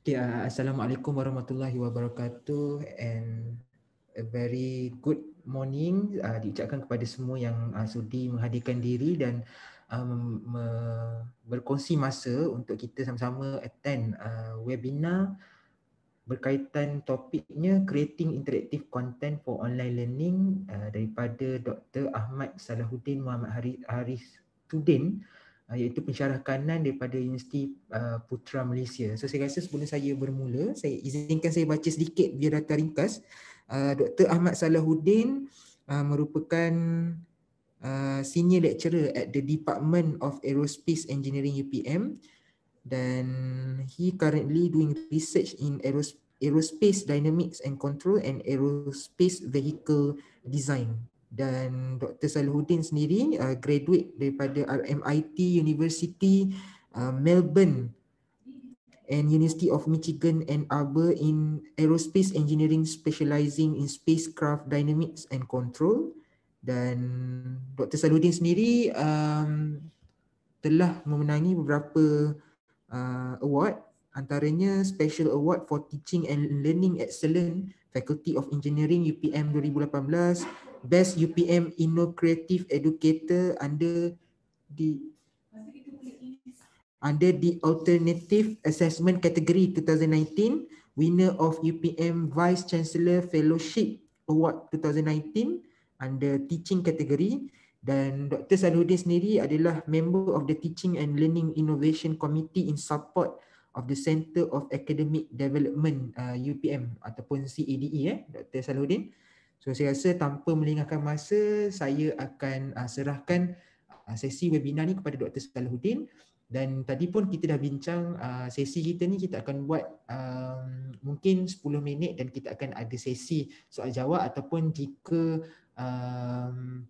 Okay, Assalamualaikum warahmatullahi wabarakatuh and a very good morning diucapkan kepada semua yang sudi menghadirkan diri dan berkongsi masa untuk kita sama-sama attend webinar berkaitan topiknya Creating Interactive Content for Online Learning daripada Dr. Ahmad Salahuddin Muhammad Haris Tudin, iaitu pensyarah kanan daripada Universiti Putra Malaysia. So saya rasa sebelum saya bermula, saya izinkan saya baca sedikit biodata ringkas. Dr. Ahmad Salahuddin merupakan senior lecturer at the Department of Aerospace Engineering UPM, dan he currently doing research in aerospace dynamics and control and aerospace vehicle design. Dan Dr. Salahuddin sendiri graduate daripada RMIT University Melbourne and University of Michigan Ann Arbor in aerospace engineering, specializing in spacecraft dynamics and control. Dan Dr. Salahuddin sendiri telah memenangi beberapa award, antaranya Special Award for Teaching and Learning Excellence Faculty of Engineering UPM 2018, Best UPM Innovative Educator under the Alternative Assessment Category 2019, winner of UPM Vice Chancellor Fellowship Award 2019 under Teaching Category. Dan Dr. Salahuddin sendiri adalah member of the Teaching and Learning Innovation Committee in support of the Center of Academic Development UPM ataupun CADE, Dr. Salahuddin. So saya rasa tanpa melengahkan masa, saya akan serahkan sesi webinar ni kepada Dr. Salahuddin. Dan tadi pun kita dah bincang sesi kita ni kita akan buat mungkin 10 minit dan kita akan ada sesi soal jawab, ataupun jika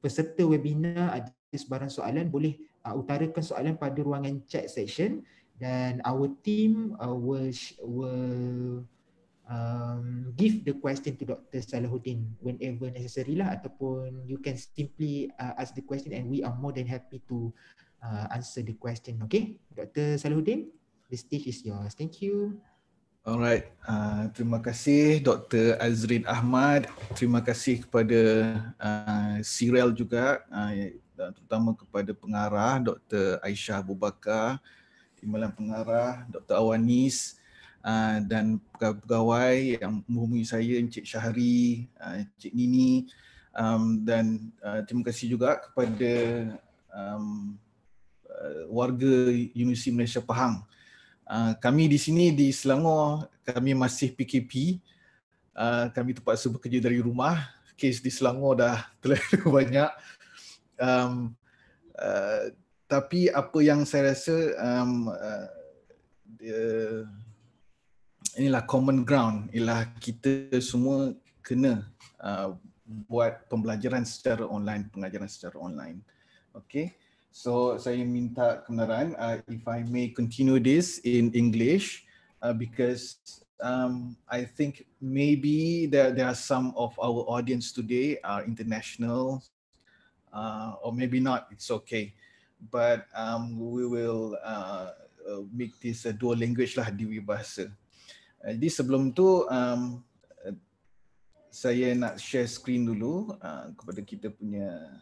peserta webinar ada sebarang soalan boleh utarakan soalan pada ruangan chat section, dan our team will give the question to Dr. Salahuddin whenever necessary lah, ataupun you can simply ask the question and we are more than happy to answer the question. Okay, Dr. Salahuddin, the stage is yours. Thank you. Alright, terima kasih Dr. Azrin Ahmad. Terima kasih kepada Sirel juga, terutama kepada pengarah Dr. Aisyah Abu Bakar, timbalan pengarah Dr. Awanis, dan pegawai yang menghubungi saya, Encik Syahri, Encik Nini, dan terima kasih juga kepada warga Universiti Malaysia Pahang. Kami di sini di Selangor, kami masih PKP. Kami terpaksa bekerja dari rumah. Kes di Selangor dah terlalu banyak. Tapi apa yang saya rasa inilah common ground, ialah kita semua kena buat pembelajaran secara online, pengajaran secara online. Okay. So saya minta kebenaran if I may continue this in English because I think maybe there are some of our audience today are international or maybe not, it's okay. But we will make this a dual language lah, Dwi-bahasa. Jadi sebelum tu saya nak share screen dulu kepada kita punya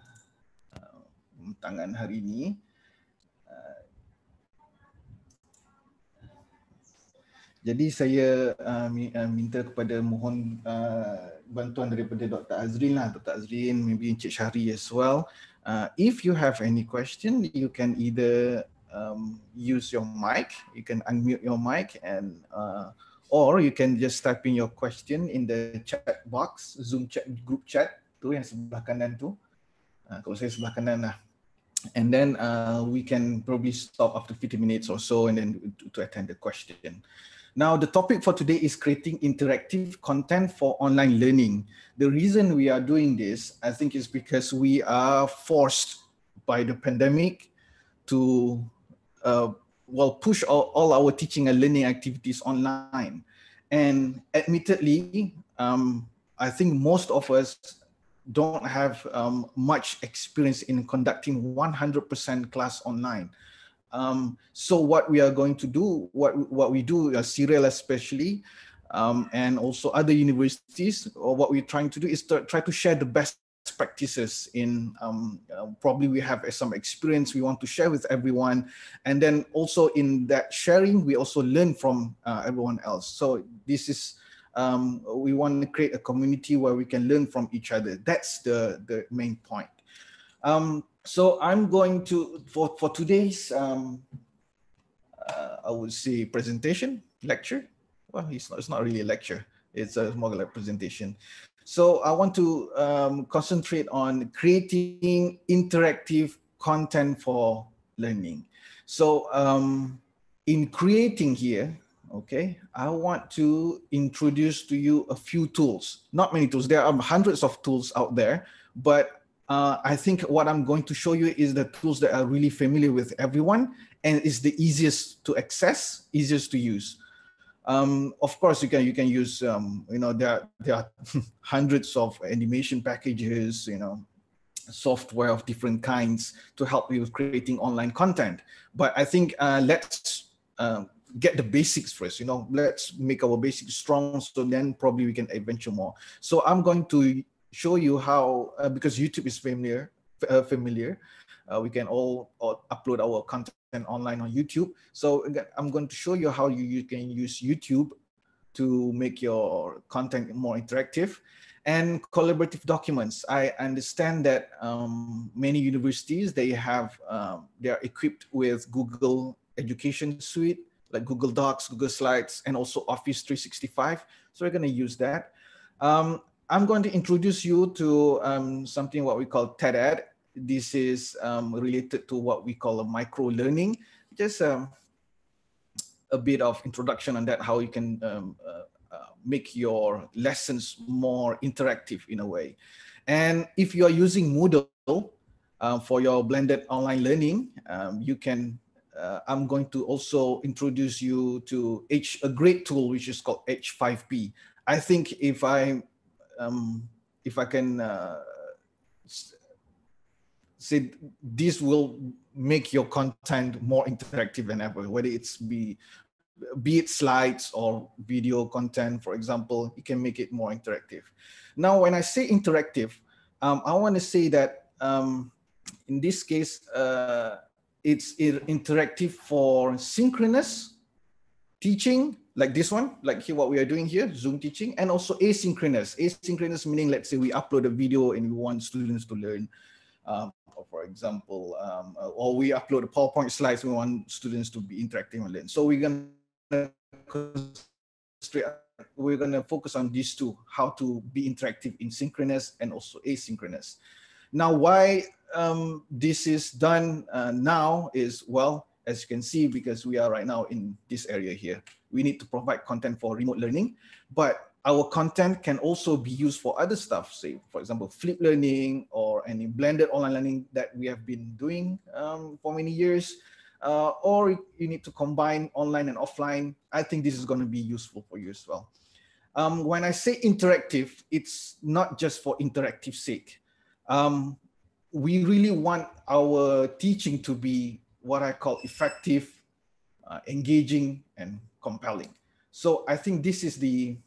tangan hari ini. Jadi saya minta kepada mohon bantuan daripada Dr. Azrin lah, Dr. Azrin, maybe Encik Syahri as well. If you have any question, you can either use your mic, you can unmute your mic, and or you can just type in your question in the chat box, Zoom chat, group chat tu yang sebelah kanan tu. Kalau saya sebelah kanan lah. And then we can probably stop after 50 minutes or so and then to attend the question. Now, the topic for today is creating interactive content for online learning. The reason we are doing this, I think, is because we are forced by the pandemic to push all our teaching and learning activities online. And admittedly, I think most of us don't have much experience in conducting 100% class online. So what we are going to do, what we do, Serial especially, and also other universities, or what we're trying to do is to try to share the best practices in probably we have some experience we want to share with everyone, and then also in that sharing we also learn from everyone else. So this is we want to create a community where we can learn from each other. That's the main point. So I'm going to for today's I would say presentation, lecture. Well, it's not really a lecture. It's a more like presentation. So I want to concentrate on creating interactive content for learning. So in creating here, okay, I want to introduce to you a few tools. Not many tools. There are hundreds of tools out there, but I think what I'm going to show you is the tools that are really familiar with everyone and is the easiest to access, easiest to use. Of course, you can use you know, there are hundreds of animation packages, you know, software of different kinds to help you with creating online content. But I think let's get the basics first. You know, let's make our basics strong, so then probably we can adventure more. So I'm going to show you how because YouTube is familiar. We can all upload our content online on YouTube. So I'm going to show you how you can use YouTube to make your content more interactive. And collaborative documents. I understand that many universities, they are equipped with Google Education Suite, like Google Docs, Google Slides, and also Office 365. So we're going to use that. I'm going to introduce you to something what we call TED-Ed. This is related to what we call a micro learning. Just a bit of introduction on that, how you can make your lessons more interactive in a way. And if you are using Moodle for your blended online learning, you can, I'm going to also introduce you to a great tool, which is called H5P. I think if I can say, this will make your content more interactive than ever, whether it's be it slides or video content, for example, you can make it more interactive. Now, when I say interactive, I want to say that in this case, it's interactive for synchronous teaching, like this one, like here, what we are doing here, Zoom teaching, and also asynchronous. Asynchronous meaning, let's say we upload a video and we want students to learn, or for example, or we upload a PowerPoint slides, we want students to be interactive and learn. So we're going to focus on these two, how to be interactive in synchronous and also asynchronous. Now, why this is done now is, well, as you can see, because we are right now in this area here, we need to provide content for remote learning, but our content can also be used for other stuff, say, for example, flipped learning or any blended online learning that we have been doing for many years. Or you need to combine online and offline. I think this is going to be useful for you as well. When I say interactive, it's not just for interactive sake. We really want our teaching to be what I call effective, engaging, and compelling. So I think this is the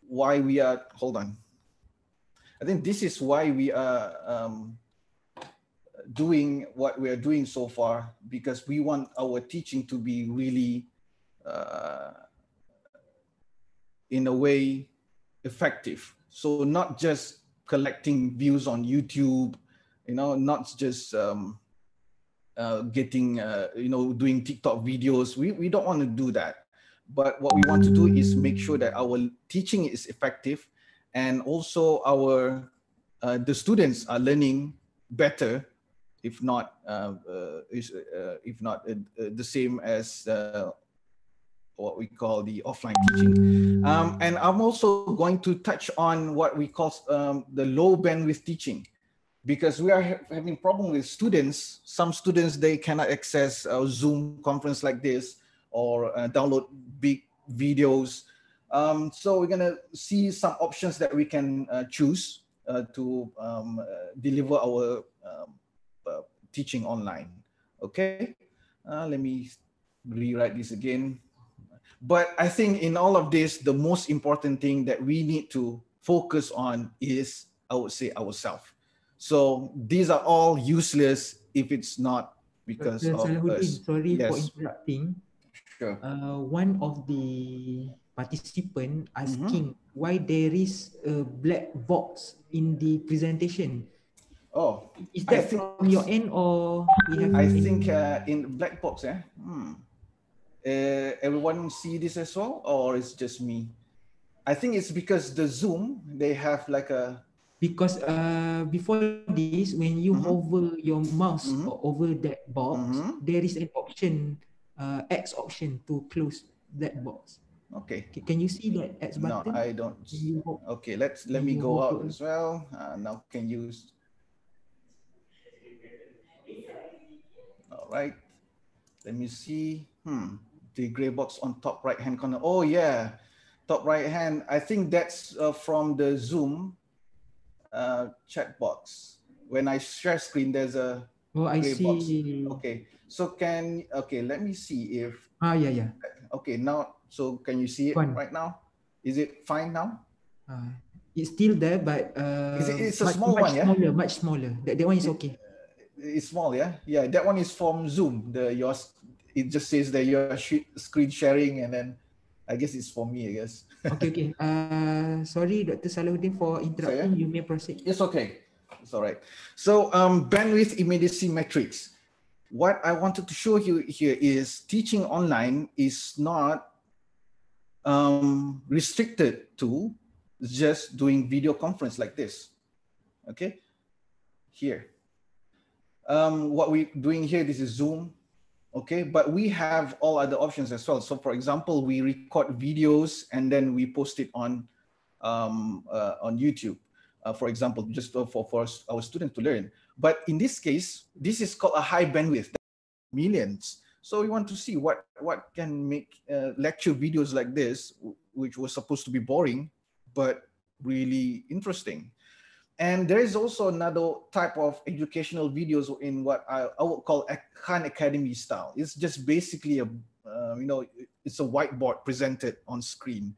why we are, hold on. I think this is why we are doing what we are doing so far, because we want our teaching to be really, in a way, effective. So not just collecting views on YouTube, you know, not just getting, you know, doing TikTok videos. We don't want to do that. But what we want to do is make sure that our teaching is effective, and also our the students are learning better, if not the same as what we call the offline teaching. And I'm also going to touch on what we call the low bandwidth teaching, because we are having problem with students. Some students, they cannot access a Zoom conference like this, or download big videos. So we're gonna see some options that we can choose to deliver our teaching online. Okay, let me rewrite this again. But I think in all of this, the most important thing that we need to focus on is, I would say, ourselves. So these are all useless if it's not because Dr. of Salahuddin, us. sorry for Yes, interrupting. sure. One of the participant Mm-hmm. asking why there is a black box in the presentation. Oh, Is I that think from your end or we have I any? think in black box, everyone see this as well, or it's just me? I think it's because the Zoom they have like a. Because before this, when you Mm-hmm, hover your mouse mm-hmm, over that box, mm-hmm. there is an option, X option to close that box. Okay. Can you see that X No, button I don't. when you Okay, let when me you go out hover? as well. Now can you? All right. Let me see. The gray box on top right hand corner. Oh yeah, top right hand. I think that's from the Zoom chat box. When I share screen, there's a Oh, I gray box. see. Okay. So okay, let me see if. Ah, yeah, yeah. Okay, now, so can you see it Fun. right now? Is it fine now? Uh, it's still there, but It's a much small much one, yeah? smaller, much smaller. That one is It, okay. it's small, yeah? Yeah, that one is from Zoom. It just says that you're screen sharing, and then I guess it's for me, I guess. Okay, okay. Sorry, Dr. Salahuddin, for So yeah, interrupting. You may proceed. it's okay. It's all right. So bandwidth immediacy metrics. What I wanted to show you here is teaching online is not restricted to just doing video conference like this. Okay, here. What we're doing here, this is Zoom. Okay, but we have all other options as well. So for example, we record videos and then we post it on YouTube, for example, just for our students to learn. But in this case, this is called a high bandwidth, millions. So we want to see what can make lecture videos like this, which was supposed to be boring, but really interesting. And there is also another type of educational videos in what I would call Khan Academy style. It's just basically it's a whiteboard presented on screen.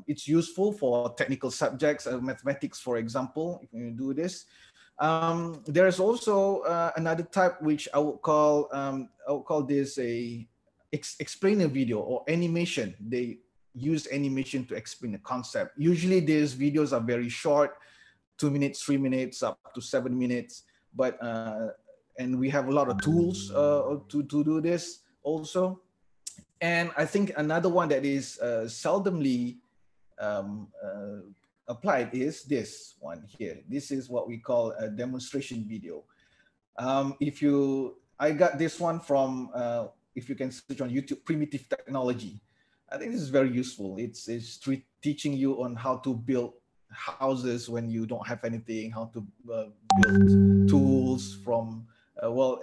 It's useful for technical subjects, mathematics, for example, if you do this. There's also another type which I would call this a explainer video or animation. They use animation to explain the concept. Usually these videos are very short, 2 minutes, 3 minutes, up to 7 minutes. But and we have a lot of tools to do this also. And I think another one that is seldomly applied is this one here. This is what we call a demonstration video. I got this one from, if you can search on YouTube, Primitive Technology. I think this is very useful. It's teaching you on how to build houses when you don't have anything, how to build tools from,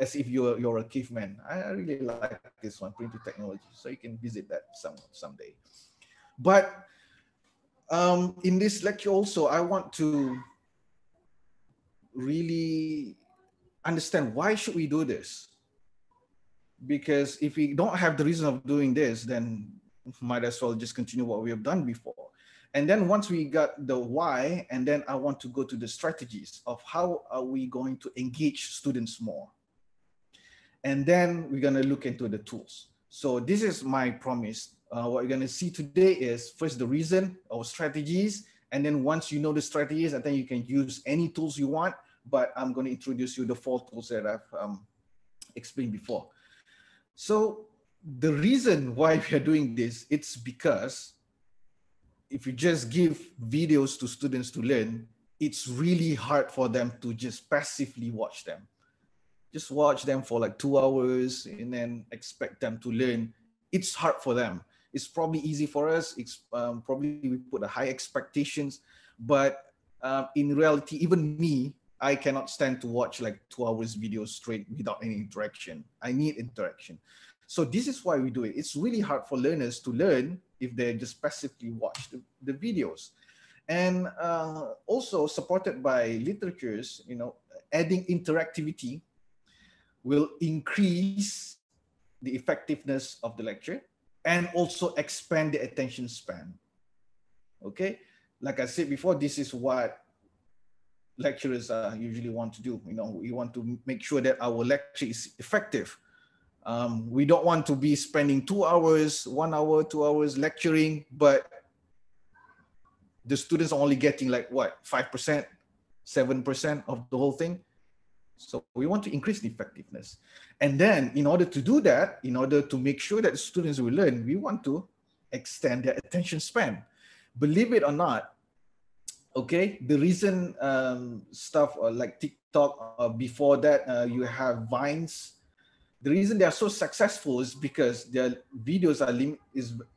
as if you're a caveman. I really like this one, Primitive Technology. So you can visit that someday. But in this lecture also, I want to really understand why should we do this? Because if we don't have the reason of doing this, then might as well just continue what we have done before. And then once we got the why, and then I want to go to the strategies of how are we going to engage students more. And then we're going to look into the tools. So this is my promise. What we're going to see today is first the reason, our strategies, and then once you know the strategies, and then you can use any tools you want, but I'm going to introduce you the 4 tools that I've explained before. So the reason why we are doing this, it's because if you just give videos to students to learn, it's really hard for them to just passively watch them. Just watch them for like 2 hours and then expect them to learn. It's hard for them. It's probably easy for us. It's probably we put a high expectations, but in reality, even me, I cannot stand to watch like 2 hours video straight without any interaction. I need interaction. So this is why we do it. It's really hard for learners to learn if they just passively watch the videos. And also supported by literatures, adding interactivity will increase the effectiveness of the lecture and also expand the attention span. Okay, like I said before, this is what lecturers usually want to do. We want to make sure that our lecture is effective. We don't want to be spending 2 hours, 1 hour, 2 hours lecturing, but the students are only getting like what, 5%, 7% of the whole thing. So we want to increase the effectiveness. And then in order to do that, in order to make sure that the students will learn, we want to extend their attention span. Believe it or not, okay, the reason stuff like TikTok, before that you have Vines, the reason they are so successful is because their videos are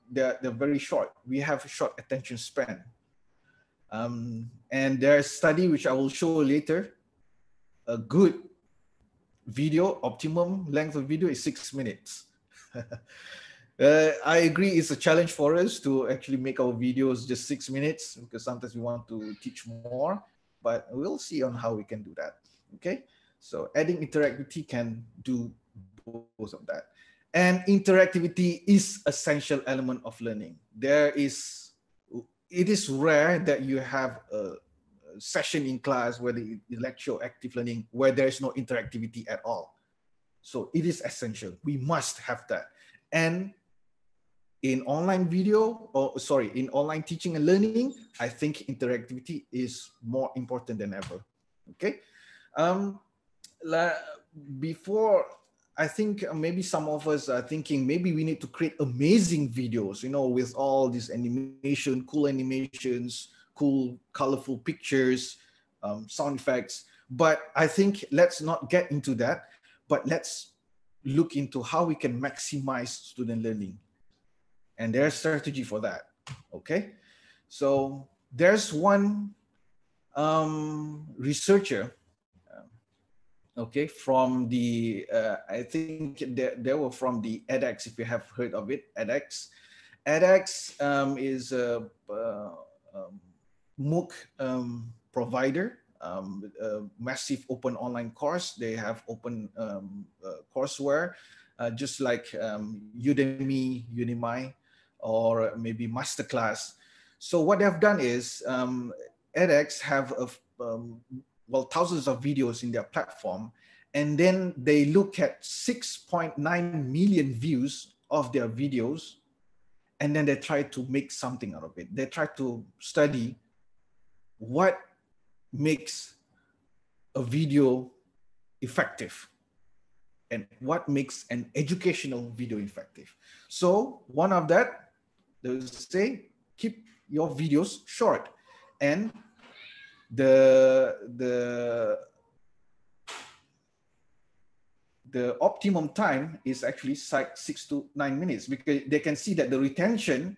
they're very short. We have a short attention span. And there's a study which I will show later. A good video, optimum length of video is 6 minutes. I agree it's a challenge for us to actually make our videos just 6 minutes, because sometimes we want to teach more, but we'll see on how we can do that. Okay, so adding interactivity can do both of that. And interactivity is essential element of learning. It is rare that you have a session in class, whether it's lecture or active learning, where there is no interactivity at all. So it is essential. We must have that. And in online in online teaching and learning, I think interactivity is more important than ever. Okay. Before, I think maybe some of us are thinking maybe we need to create amazing videos, with all these cool animations, cool, colorful pictures, sound effects. But I think let's not get into that, but let's look into how we can maximize student learning. And there's a strategy for that, okay? So there's one researcher, okay, from the, I think they were from the edX, if you have heard of it, edX. edX is a MOOC provider, a massive open online course. They have open courseware, just like Udemy, Udemy, or maybe Masterclass. So what they've done is edX have thousands of videos in their platform, and then they look at 6.9 million views of their videos, and then they try to make something out of it. They try to study what makes a video effective and what makes an educational video effective. So one of that, they will say, keep your videos short, and the optimum time is actually 6 to 9 minutes, because they can see that the retention,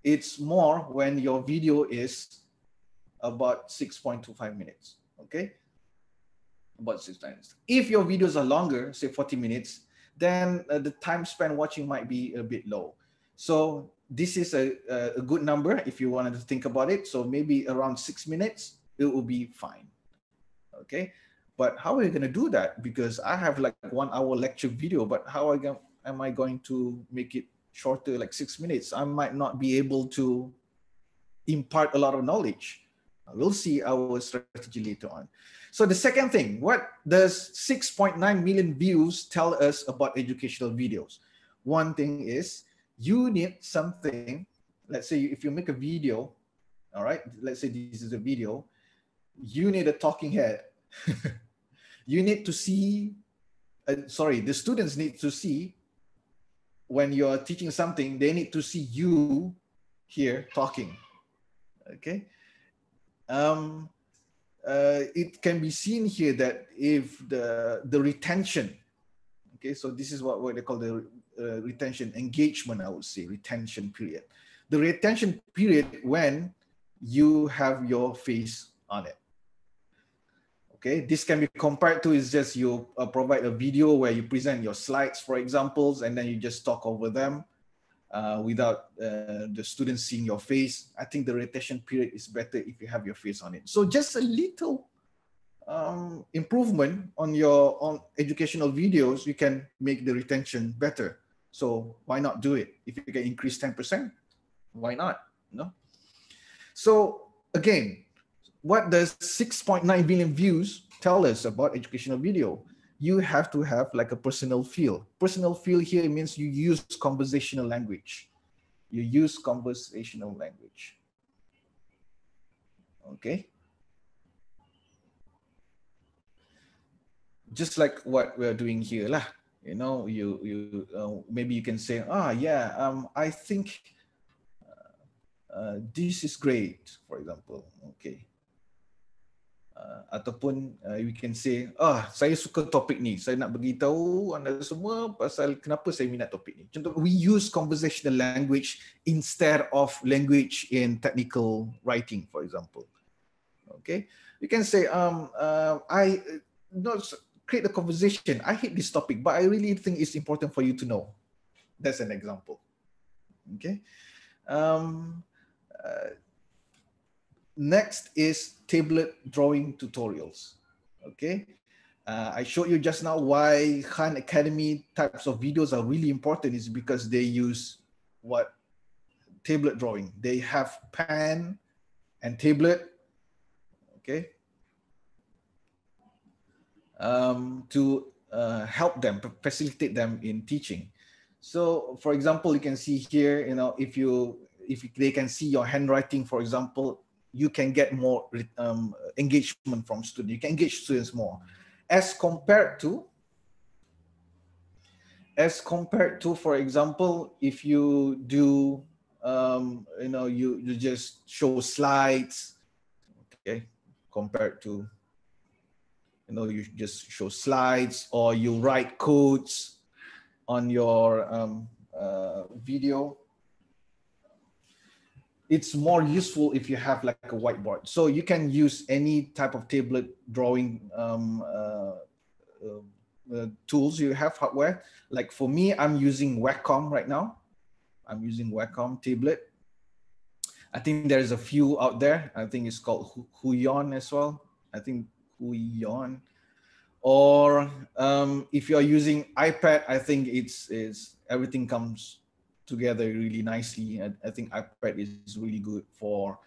it's more when your video is about 6.25 minutes, okay? About 6 times. If your videos are longer, say 40 minutes, then the time spent watching might be a bit low. So this is a good number if you wanted to think about it. So maybe around 6 minutes, it will be fine, okay? But how are we going to do that? Because I have like 1 hour lecture video, but how am I going to make it shorter, like 6 minutes? I might not be able to impart a lot of knowledge. We'll see our strategy later on. So the second thing, what does 6.9 million views tell us about educational videos? One thing is you need something. Let's say if you make a video, all right, let's say this is a video, you need a talking head. You need to see, the students need to see when you're teaching something, they need to see you here talking, okay? It can be seen here that if the retention, okay, so this is what they call the retention engagement, I would say, retention period. The retention period when you have your face on it. Okay, this can be compared to is just you provide a video where you present your slides, for examples, and then you just talk over them without the students seeing your face. I think the retention period is better if you have your face on it. So just a little improvement on your educational videos, you can make the retention better. So why not do it? If you can increase 10%, why not? No. So again, what does 6.9 billion views tell us about educational video? You have to have like a personal feel. Personal feel here means you use conversational language. You use conversational language. Okay. Just like what we're doing here lah. You know, maybe you can say, yeah, I think this is great, for example. Okay. Ataupun we can say, saya suka topik ni, saya nak beritahu anda semua pasal kenapa saya minat topik ni. Contoh, we use conversational language instead of language in technical writing, for example. Okay, you can say, I not create a conversation. I hate this topic, but I really think it's important for you to know. That's an example. Okay. Next is tablet drawing tutorials. Okay, I showed you just now why Khan Academy types of videos are really important is because they use what? Tablet drawing. They have pen and tablet, okay, to help them, facilitate them in teaching. So for example, you can see here, you know, if they can see your handwriting, for example, you can get more engagement from students. You can engage students more, as compared to, for example, if you do, you know, you just show slides, okay, compared to, you know, you just show slides or you write codes on your video. It's more useful if you have like a whiteboard. So you can use any type of tablet drawing tools you have, hardware. Like for me, I'm using Wacom right now. I'm using Wacom tablet. I think there's a few out there. I think it's called Huion as well. I think Huion. Or if you're using iPad, I think it's everything comes together really nicely. I think iPad is really good for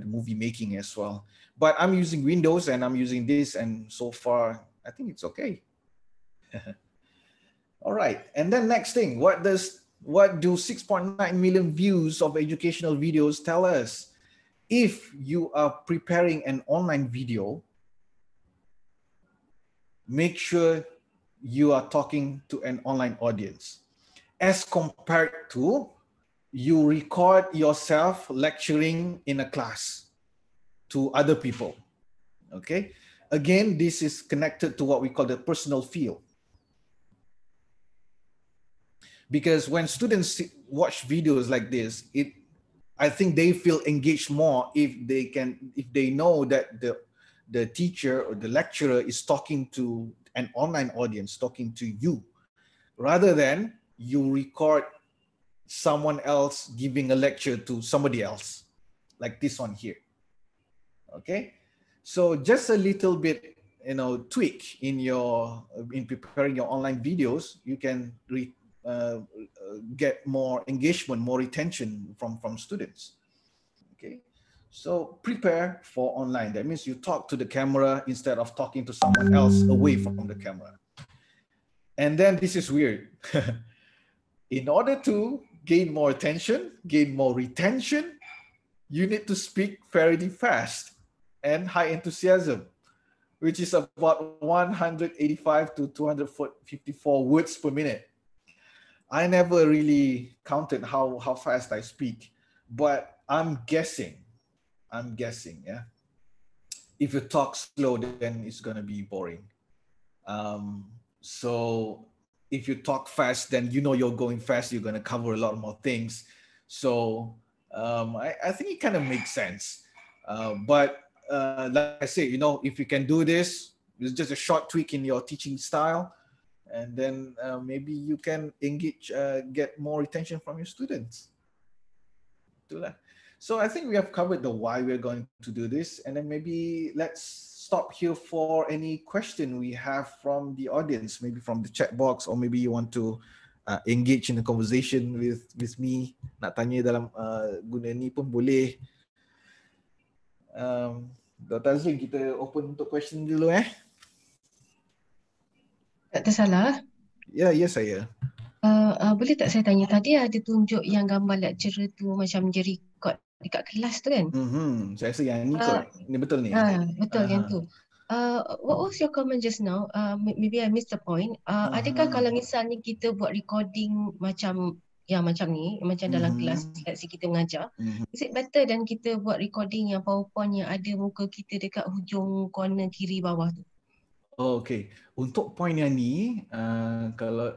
movie making as well. But I'm using Windows and I'm using this, and so far I think it's okay. All right, and then next thing, what do 6.9 million views of educational videos tell us? If you are preparing an online video, make sure you are talking to an online audience, as compared to you record yourself lecturing in a class to other people. Okay, again, this is connected to what we call the personal feel. Because when students watch videos like this, I think they feel engaged more if they know that the teacher or the lecturer is talking to an online audience, talking to you, rather than you record someone else giving a lecture to somebody else, like this one here. Okay, so just a little bit, you know, tweak in preparing your online videos, you can get more engagement, more retention from students. Okay, so prepare for online. That means you talk to the camera instead of talking to someone else away from the camera. And then this is weird. In order to gain more attention, gain more retention, you need to speak fairly fast and high enthusiasm, which is about 185 to 254 words per minute. I never really counted how fast I speak, but I'm guessing, yeah. If you talk slow, then it's gonna be boring. So if you talk fast, then you know you're going fast, you're gonna cover a lot more things. So I think it kind of makes sense. But like I say, you know, if you can do this, it's just a short tweak in your teaching style, and then maybe you can engage, get more attention from your students. So I think we have covered the why we're going to do this, and then maybe let's stop here for any question we have from the audience, maybe from the chat box, or maybe you want to engage in a conversation with me. Nak tanya dalam guna ni pun boleh. Dr. Azrin, kita open untuk question dulu Tak tersalah. Ya, saya. Boleh tak saya tanya, tadi ada tunjuk yang gambar lecturer tu macam dia record dekat kelas tu kan? Saya rasa yang ni kot. Ni betul ni. Betul yang tu. What was your comment just now? Maybe I missed the point. Adakah kalau misalnya kita buat recording macam ni, macam dalam kelas, let's say kita mengajar, is it better dan kita buat recording yang PowerPoint yang ada muka kita dekat hujung corner kiri bawah tu? Okay. Untuk point yang ni, kalau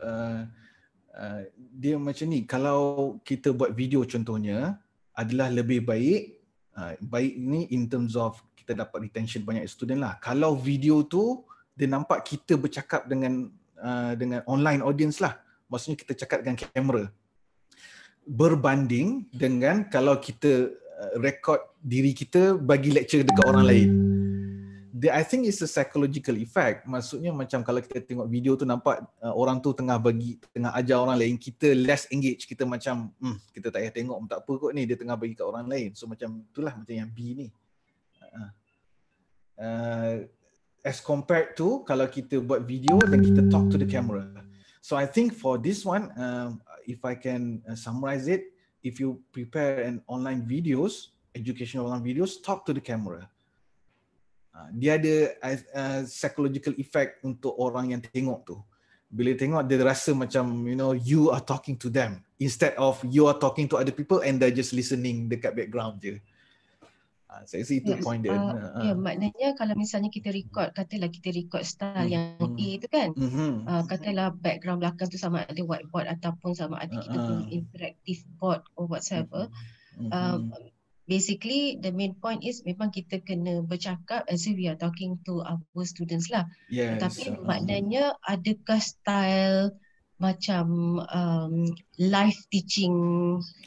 dia macam ni, kalau kita buat video contohnya, adalah lebih baik, baik ni in terms of kita dapat retention banyak student lah. Kalau video tu, dia nampak kita bercakap dengan online audience lah. Maksudnya kita cakap dengan kamera. Berbanding dengan kalau kita record diri kita bagi lecture dekat orang lain. I think it's a psychological effect. Maksudnya macam kalau kita tengok video tu nampak orang tu tengah ajar orang lain, kita less engage, kita macam kita tak payah tengok, tak apa kot ni, dia tengah bagi kat orang lain. So macam itulah macam yang B ni. As compared to kalau kita buat video dan kita talk to the camera. So I think for this one, if I can summarize it, if you prepare an online videos, educational online videos, talk to the camera. Dia ada psychological effect untuk orang yang tengok tu. Bila tengok dia rasa macam you are talking to them instead of you are talking to other people and they're just listening dekat background je. Saya rasa itu point dia. Maknanya kalau misalnya kita record, katalah kita record style yang A tu kan, katalah background belakang tu sama ada whiteboard ataupun sama ada kita punya interactive board or whatsoever. Basically, the main point is memang kita kena bercakap as if we are talking to our students lah. Yes, Tetapi maknanya adakah style macam live teaching,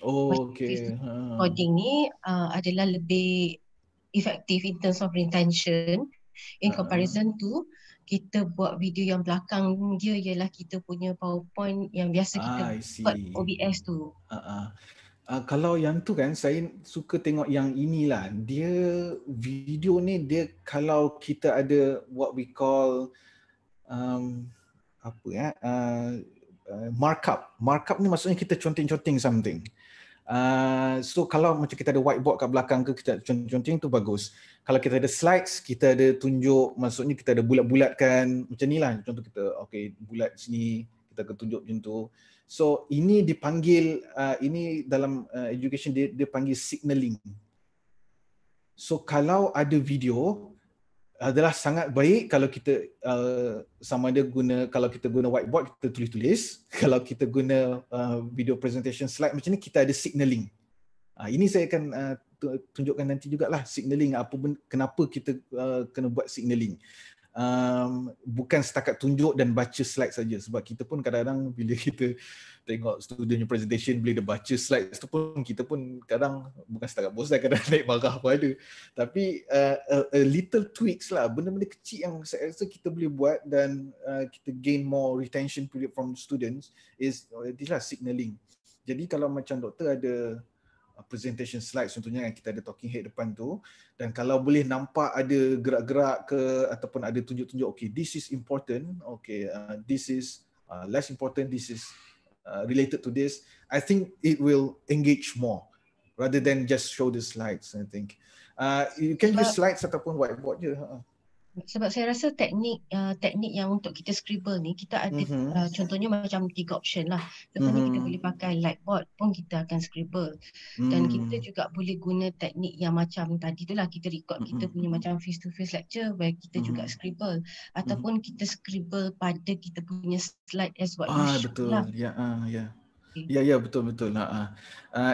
recording ni adalah lebih efektif in terms of retention in comparison to kita buat video yang belakang dia ialah kita punya PowerPoint yang biasa kita buat OBS tu. Kalau yang tu kan, saya suka tengok yang inilah. Dia video ni, dia kalau kita ada what we call markup. Markup ni maksudnya kita conteng-conteng something. So kalau macam kita ada whiteboard kat belakang ke, kita conteng-conteng tu bagus. Kalau kita ada slides, kita ada tunjuk, maksudnya kita ada bulat-bulatkan macam ni lah. Contoh kita, bulat sini, kita akan tunjuk macam tu. So ini dipanggil, ini dalam education dia panggil signaling. So kalau ada video, adalah sangat baik kalau kita sama ada kalau kita guna whiteboard kita tulis-tulis, kalau kita guna video presentation slide macam ni kita ada signaling. Ini saya akan tunjukkan nanti jugalah signaling, kenapa kita kena buat signaling. Bukan setakat tunjuk dan baca slide saja, sebab kita pun kadang-kadang bila kita tengok student presentation, bila dia baca slide tu pun kita pun kadang bukan setakat bosan, kadang naik marah pun ada. Tapi a little tweaks lah, benda-benda kecil yang saya rasa kita boleh buat dan kita gain more retention period from students is this lah, signaling. Jadi kalau macam doktor ada presentation slide contohnya yang kita ada talking head depan tu, dan kalau boleh nampak ada gerak-gerak ke ataupun ada tunjuk-tunjuk, this is important, this is less important, this is related to this, I think it will engage more rather than just show the slides. I think you can use slides ataupun whiteboard je. Sebab saya rasa teknik yang untuk kita scribble ni kita ada contohnya macam 3 option lah. Sebenarnya kita boleh pakai lightboard pun kita akan scribble, dan kita juga boleh guna teknik yang macam tadi tu lah, kita record kita punya macam face to face lecture where kita juga scribble, ataupun kita scribble pada kita punya slide as what you show betul lah. Ya betul.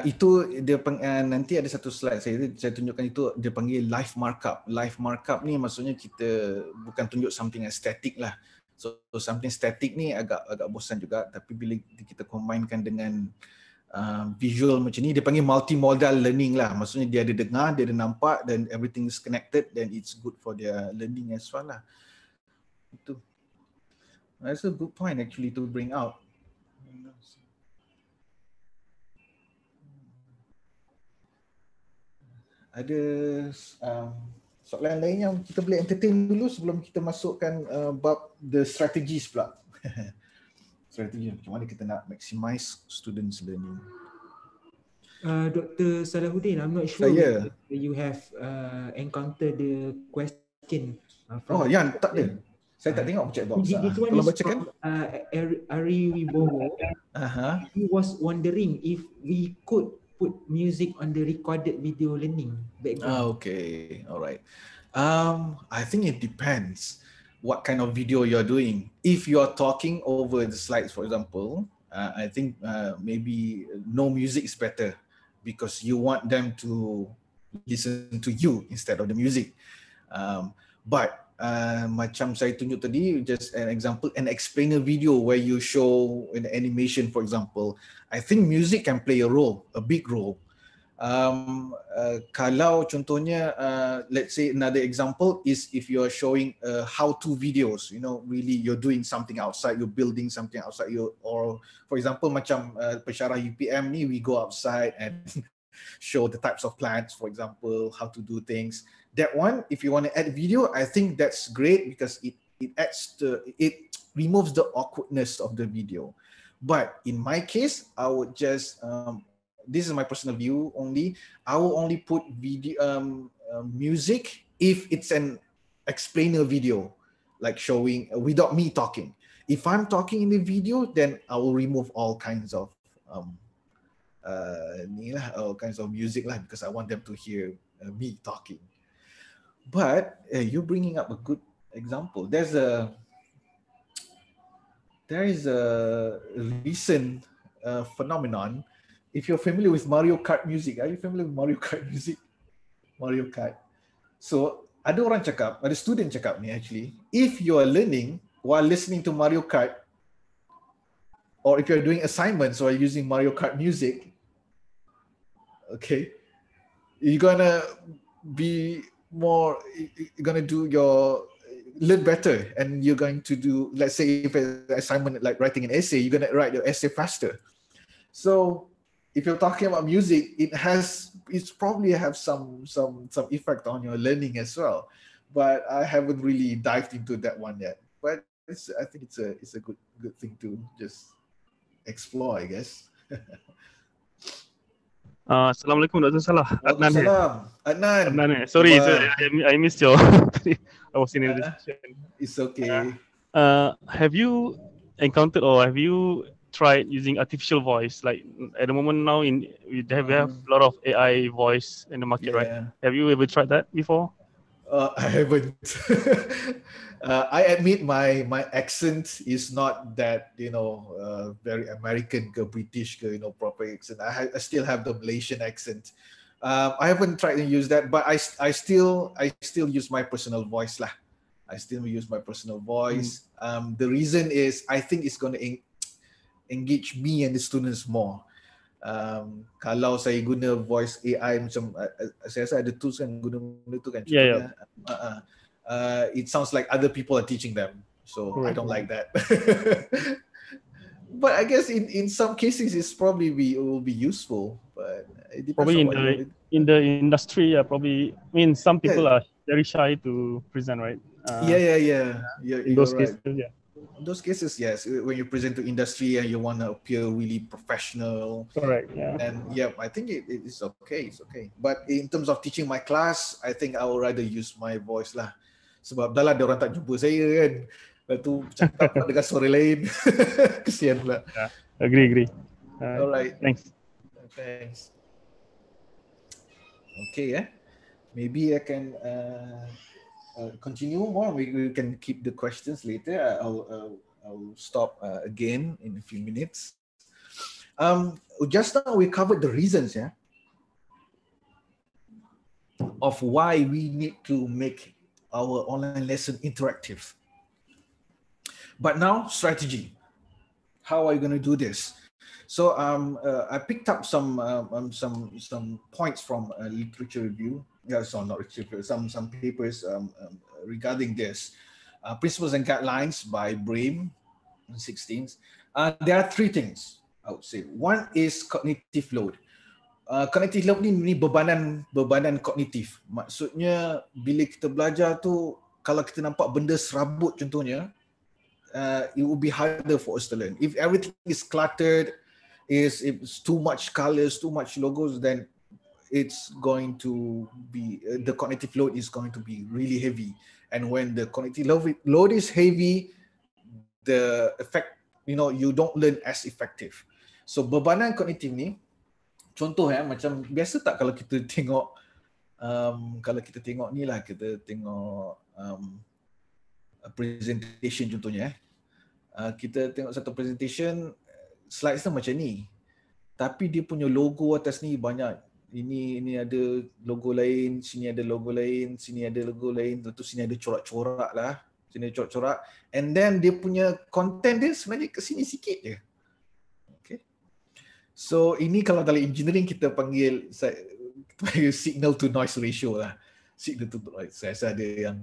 Itu dia nanti ada satu slide saya tunjukkan, itu dia panggil live markup. Live markup ni maksudnya kita bukan tunjuk something yang static lah. So something static ni agak bosan juga, tapi bila kita combinekan dengan visual macam ni, dia panggil multimodal learning lah. Maksudnya dia ada dengar, dia ada nampak, dan everything is connected, then it's good for their learning as well lah. Itu. That's a good point actually to bring out. Ada soalan lain yang kita boleh entertain dulu sebelum kita masukkan bab the strategies pula. Strategi macam mana kita nak maximize students learning. Dr. Salahuddin, I'm not sure whether you have encountered the question from yang tak ada. Saya tak tengok chat box. This one is from Ari Wibowo. He was wondering if we could put music on the recorded video learning background. Okay, all right. I think it depends what kind of video you're doing. If you're talking over the slides, for example, I think maybe no music is better because you want them to listen to you instead of the music. But macam saya tunjuk tadi, just an example, an explainer video where you show an animation, for example, I think music can play a role, a big role. Kalau contohnya, let's say another example is if you're showing how-to videos, you know, really you're doing something outside, you're building something outside, or for example macam pensyarah UPM ni, we go outside and show the types of plants, for example, how to do things. That one, if you want to add video, I think that's great because it removes the awkwardness of the video. But in my case, I would just this is my personal view only. I will only put video music if it's an explainer video, like showing without me talking. If I'm talking in the video, then I will remove all kinds of all kinds of music lah, because I want them to hear me talking. But you're bringing up a good example. There is a recent phenomenon. If you're familiar with Mario Kart music, are you familiar with Mario Kart music? Mario Kart. So ada orang cakap, ada student cakap ni actually, if you are learning while listening to Mario Kart, or if you're doing assignments while using Mario Kart music, okay, you're gonna be more, you're gonna do your learn better, and you're going to do, let's say if an assignment like writing an essay, you're gonna write your essay faster. So if you're talking about music, it's probably have some effect on your learning as well. But I haven't really dived into that one yet. But I think it's a good thing to just explore, I guess. Assalamualaikum Dr. Salah. Adnan here. Adnan. Sorry, I missed your I was in a discussion. It's okay. Have you encountered or have you tried using artificial voice? Like at the moment now, we have a lot of AI voice in the market, right? Have you ever tried that before? I haven't. I admit my accent is not that, very American ke British ke, proper accent. I still have the Malaysian accent. I haven't tried to use that, but I still use my personal voice lah. I still use my personal voice. The reason is I think it's going to engage me and the students more. Kalau saya guna voice AI macam saya rasa ada tools kan guna tu kan, contohnya, it sounds like other people are teaching them, so I don't like that. But I guess in some cases it will be useful, but it depends probably on in the industry, probably. I mean, some people are very shy to present, right? In those right. cases, In those cases, yes. When you present to industry and you want to appear really professional, correct. And I think it's okay. It's okay. But in terms of teaching my class, I think I would rather use my voice lah. Sebab dah lah dia orang tak jumpa saya kan. Lepas tu cakap dengan suara lain. Kesian pula. Agree. Alright. Thanks. Okay, maybe I can continue more. We can keep the questions later. I'll stop again in a few minutes. Just now we covered the reasons, of why we need to make our online lesson interactive. But now, strategy. How are you going to do this? So I picked up some points from literature review. Yeah, so not literature, some papers regarding this. Principles and Guidelines by Brame, 16th. There are three things I would say. One is cognitive load. Cognitive load ni bebanan kognitif. Maksudnya bila kita belajar tu, kalau kita nampak benda serabut contohnya, it will be harder for us to learn. If everything is cluttered, if it's too much colors, too much logos, then it's going to be, the cognitive load is going to be really heavy. And when the cognitive load is heavy, the effect, you don't learn as effective. So bebanan kognitif ni, contoh macam biasa tak kalau kita tengok, ni lah, kita tengok presentation contohnya, kita tengok satu presentation, slides tu macam ni, tapi dia punya logo atas ni banyak. Ini ada logo lain, sini ada logo lain, sini ada logo lain, lepas sini ada corak-corak lah, sini ada corak-corak, and then dia punya content dia sebenarnya ke sini sikit je. Okay. So ini kalau dalam engineering kita panggil signal to noise ratio lah. Signal to noise, saya rasa ada yang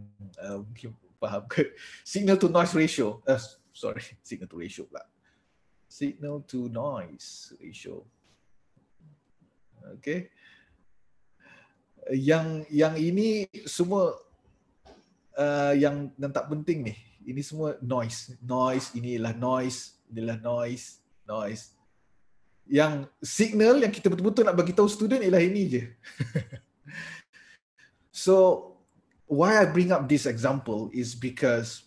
mungkin faham ke. Signal to noise ratio, signal to ratio pula. Signal to noise ratio. Okay. Yang ini semua yang tak penting ni. Ini semua noise. Inilah noise. Yang signal yang kita betul-betul nak bagi tahu student ialah ini je. So why I bring up this example is because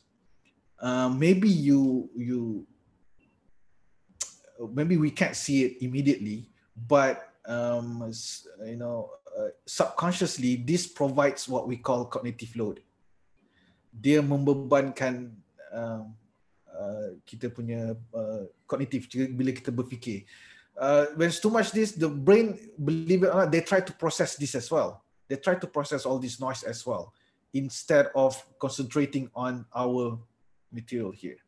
maybe maybe we can't see it immediately, but subconsciously this provides what we call cognitive load. Dia membebankan kita punya kognitif bila kita berfikir. When it's too much this, the brain, believe it or not, they try to process this as well. They try to process all this noise as well, instead of concentrating on our material here.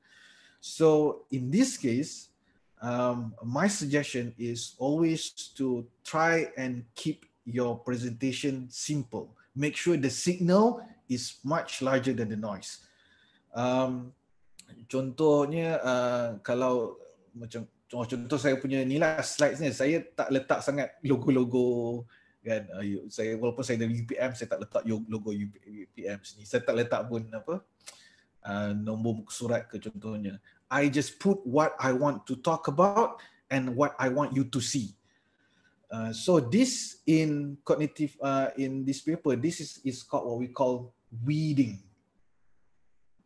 So in this case, my suggestion is always to try and keep your presentation simple. Make sure the signal is much larger than the noise. Contohnya, kalau macam contoh saya punya ni lah slides ni, saya tak letak sangat logo-logo kan. Saya walaupun saya dari UPM, saya tak letak logo UPM sini. Saya tak letak pun nombor muka surat ke contohnya. I just put what I want to talk about and what I want you to see. So this in cognitive, in this paper, this is called what we call weeding.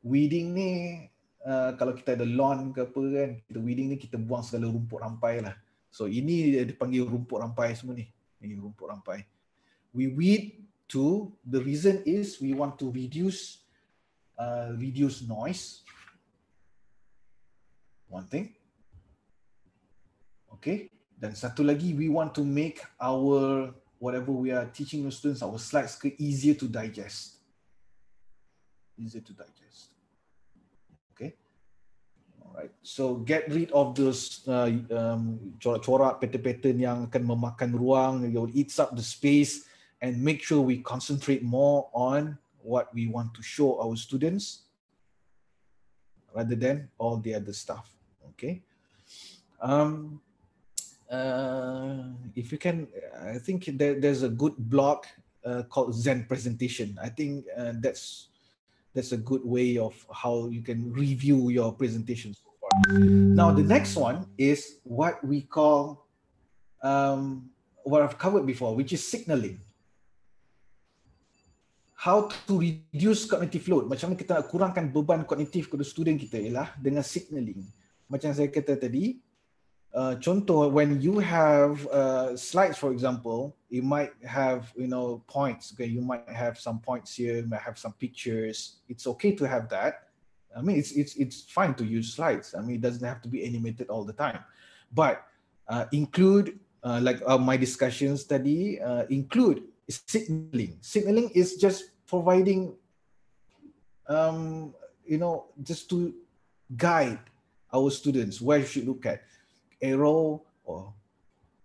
Weeding ni, kalau kita ada lawn ke apa kan, kita weeding ni kita buang segala rumput rampai lah. So ini dipanggil rumput rampai semua ni. Ini rumput rampai. We weed to, the reason is we want to reduce noise. One thing. Okay. Dan satu lagi, we want to make our, whatever we are teaching the students, our slides easier to digest. Easier to digest. Okay. Alright. So get rid of those corak-corak, pattern-pattern yang akan memakan ruang, it eats up the space, and make sure we concentrate more on what we want to show our students rather than all the other stuff. Okay. If you can, I think there's a good blog called Zen Presentation. I think that's a good way of how you can review your presentation so far. Now the next one is what we call, what I've covered before, which is signaling. How to reduce cognitive load. Macam mana kita nak kurangkan beban kognitif kepada student kita ialah dengan signaling. Macam saya kata tadi, contoh, when you have slides, for example, you might have points. Okay, you might have some points here, you might have some pictures. It's okay to have that. I mean, it's fine to use slides. I mean, it doesn't have to be animated all the time, but include like my discussions study, include signaling. Signaling is just providing, just to guide our students where you should look at. arrow or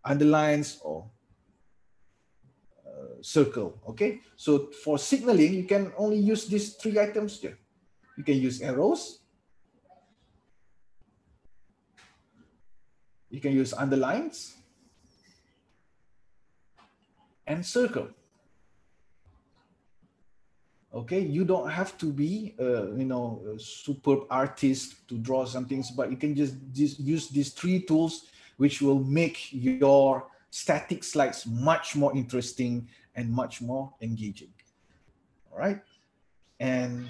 underlines or circle. Okay, so for signaling, you can only use these 3 items here. You can use arrows, you can use underlines, and circle. Okay, you don't have to be a superb artist to draw some things, but you can just use these 3 tools, which will make your static slides much more interesting and much more engaging. All right, and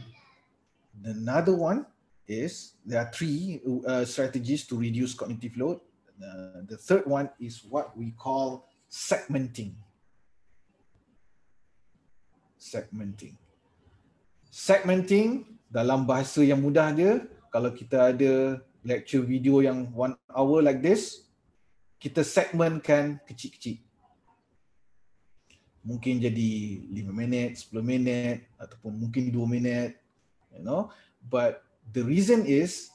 another one is there are 3 strategies to reduce cognitive load. The third one is what we call segmenting. Segmenting dalam bahasa yang mudah dia, kalau kita ada lecture video yang 1 hour like this, kita segmentkan kecil-kecil. Mungkin jadi 5 minit, 10 minit, ataupun mungkin 2 minit, But the reason is,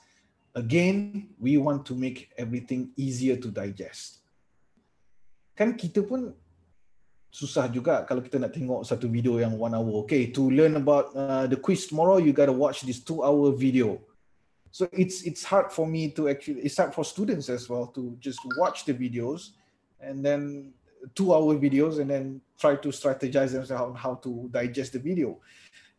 again, we want to make everything easier to digest. Kan kita pun susah juga kalau kita nak tengok satu video yang 1 hour. Okay, to learn about the quiz tomorrow, you got to watch this 2-hour video. So it's hard for me to it's hard for students as well to just watch the videos and then 2-hour videos and then try to strategize themselves on how to digest the video.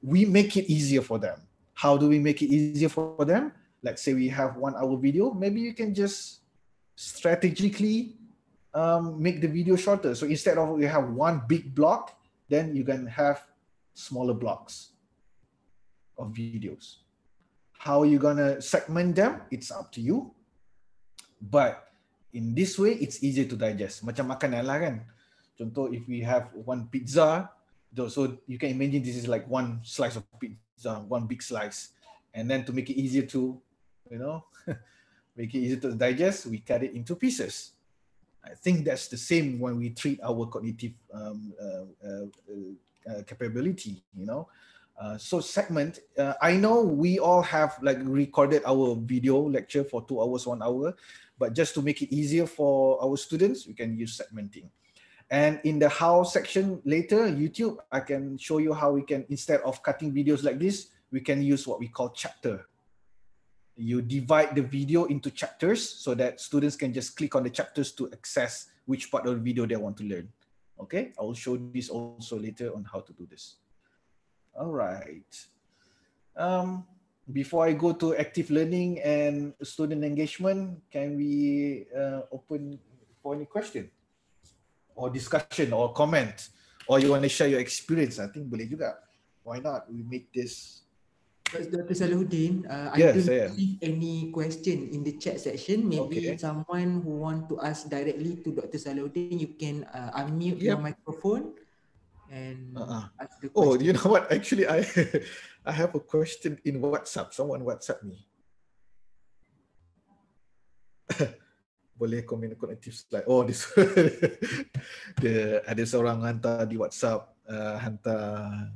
We make it easier for them. How do we make it easier for them? Let's say we have 1-hour video, maybe you can just strategically make the video shorter. So instead of we have 1 big block, then you can have smaller blocks of videos. How are you gonna segment them? It's up to you. But in this way, it's easier to digest. Macam makanan lah kan. Contoh, if we have 1 pizza, so you can imagine this is like 1 slice of pizza, 1 big slice. And then to make it easier to, make it easier to digest, we cut it into pieces. I think that's the same when we treat our cognitive capability, So segment, I know we all have like recorded our video lecture for 2 hours, 1 hour, but just to make it easier for our students, we can use segmenting. And in the how section later, YouTube, I can show you how we can, instead of cutting videos like this, we can use what we call chapter. You divide the video into chapters so that students can just click on the chapters to access which part of the video they want to learn. Okay, I will show this also later on how to do this. All right. Before I go to active learning and student engagement, can we open for any question or discussion or comment, or you want to share your experience? I think boleh juga. Why not? We make this. Dr. Salahuddin, I don't receive any question in the chat section. Maybe someone who want to ask directly to Dr. Salahuddin, you can unmute your microphone and ask the question. Oh, you know what? Actually, I have a question in WhatsApp. Someone WhatsApp me. Boleh komen cognitive slide. Oh, this ada seorang hantar di WhatsApp, hantar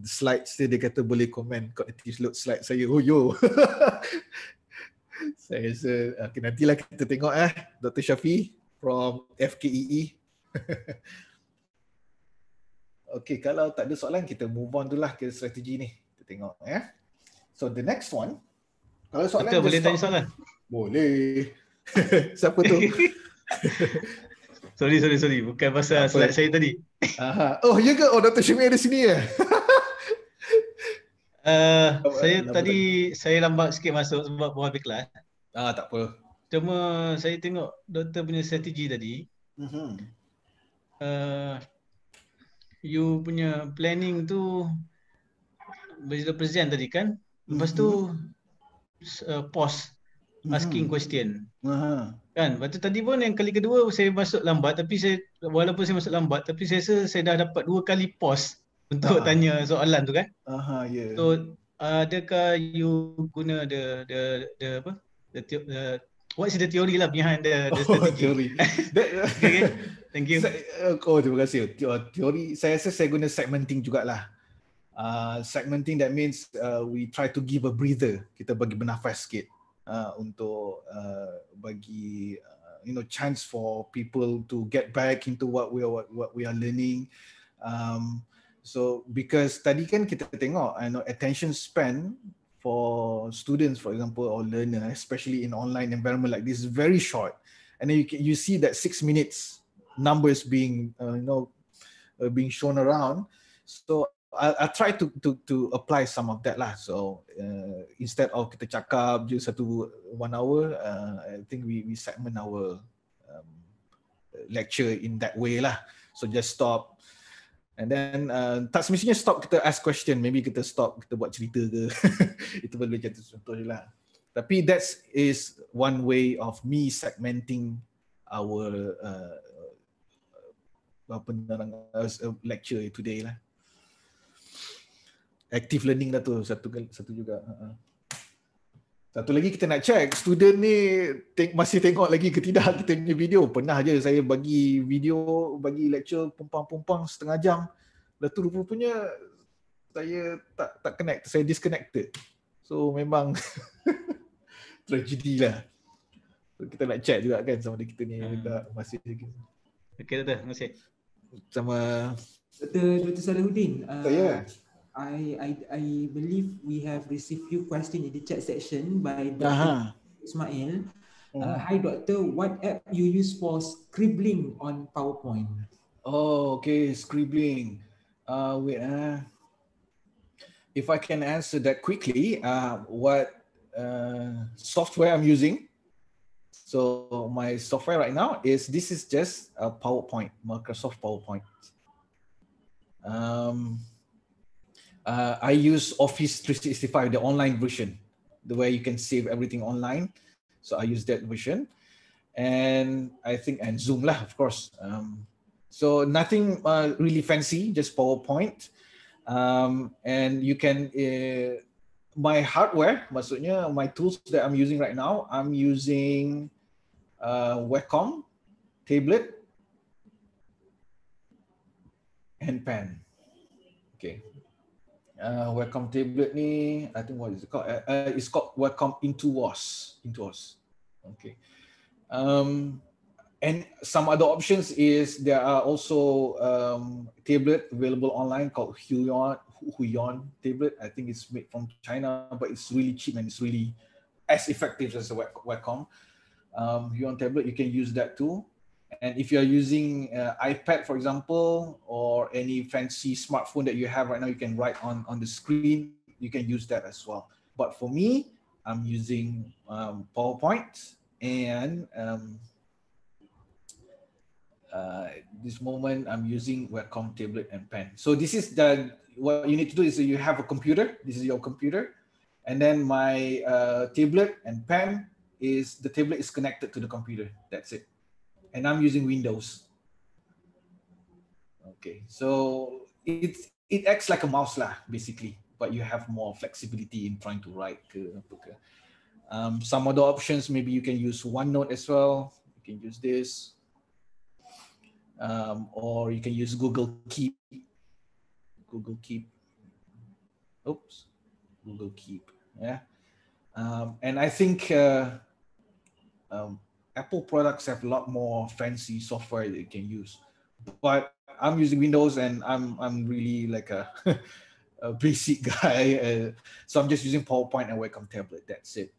slides dia kata boleh komen cognitive load slide saya. Oh yo. Saya rasa okay, nantilah kita tengok Dr. Syafi from FKEE. Okay, kalau tak ada soalan kita move on dulu lah ke strategi ni. Kita tengok So the next one, kalau soalan Dr. boleh tanya soalan? Boleh. Siapa tu? Sorry. Bukan pasal slide saya tadi. Oh, ya ke? Oh, Dr. Syumi ada sini ya? Saya tadi saya lambat sikit masuk sebab baru habis kelas. Tak apa. Cuma saya tengok doktor punya strategi tadi. You punya planning tu bila present tadi kan? Lepas tu pause, asking question. Kan? Lepas tu tadi pun yang kali kedua saya masuk lambat, tapi walaupun saya masuk lambat, tapi saya rasa saya dah dapat 2 kali pause untuk tanya soalan tu kan? So adakah you guna the what is the theory lah behind the strategy? Theory. Okay. Thank you. Terima kasih. Teori saya rasa saya guna segmenting jugalah. Segmenting, that means we try to give a breather. Kita bagi bernafas sikit untuk bagi chance for people to get back into what we are learning. So because tadi kan kita tengok attention span for students, for example, or learner, especially in online environment like this, is very short. And then you see that 6 minutes numbers being being shown around. So I try to apply some of that lah. So instead of kita cakap je 1 hour, I think we segment our lecture in that way lah. So just stop, and then tak semestinya stop kita ask question. Maybe kita stop, kita buat cerita ke. Itu boleh jadi contoh je lah. Tapi that is one way of me segmenting our lecture today lah. Active learning lah tu satu juga. Satu lagi kita nak check student ni masih tengok lagi ke tidak kita punya video. Pernah je saya bagi video, bagi lecture pumpang setengah jam. Lepas tu rupanya saya tak connect, saya disconnected. So memang tragedi lah. So, kita nak check juga kan sama ada kita ni masih lagi. Okey Dr. Terima kasih. Sama Dr. Salahuddin. Saya. I believe we have received few questions in the chat section by Dr. Ismail. Hi Doctor, what app you use for scribbling on PowerPoint? Oh, okay, scribbling. Wait, if I can answer that quickly, what software I'm using. So my software right now this is just a PowerPoint, Microsoft PowerPoint. I use Office 365, the online version, the way you can save everything online. So I use that version, and I think Zoom lah, of course. So nothing really fancy, just PowerPoint. And you can my hardware, maksudnya my tools that I'm using right now, I'm using Wacom tablet and pen. Okay. Wacom tablet ni, I think what is it called? It's called Wacom Intuos. Okay. And some other options is there are also tablet available online called Huion tablet. I think it's made from China, but it's really cheap and it's really as effective as the Wacom. Huion tablet, you can use that too. And if you're using iPad, for example, or any fancy smartphone that you have right now, you can write on the screen, you can use that as well. But for me, I'm using PowerPoint, and this moment I'm using Wacom tablet and pen. So this is what you need to do is you have a computer, this is your computer, and then my tablet and pen the tablet is connected to the computer, that's it. And I'm using Windows. Okay, so it acts like a mouse lah, basically, but you have more flexibility in trying to write. Some other options, maybe you can use OneNote as well. You can use this, or you can use Google Keep. Google Keep. Yeah, and I think. Apple products have a lot more fancy software that you can use, but I'm using Windows and I'm really like a basic guy, so I'm just using PowerPoint and Wacom tablet. That's it.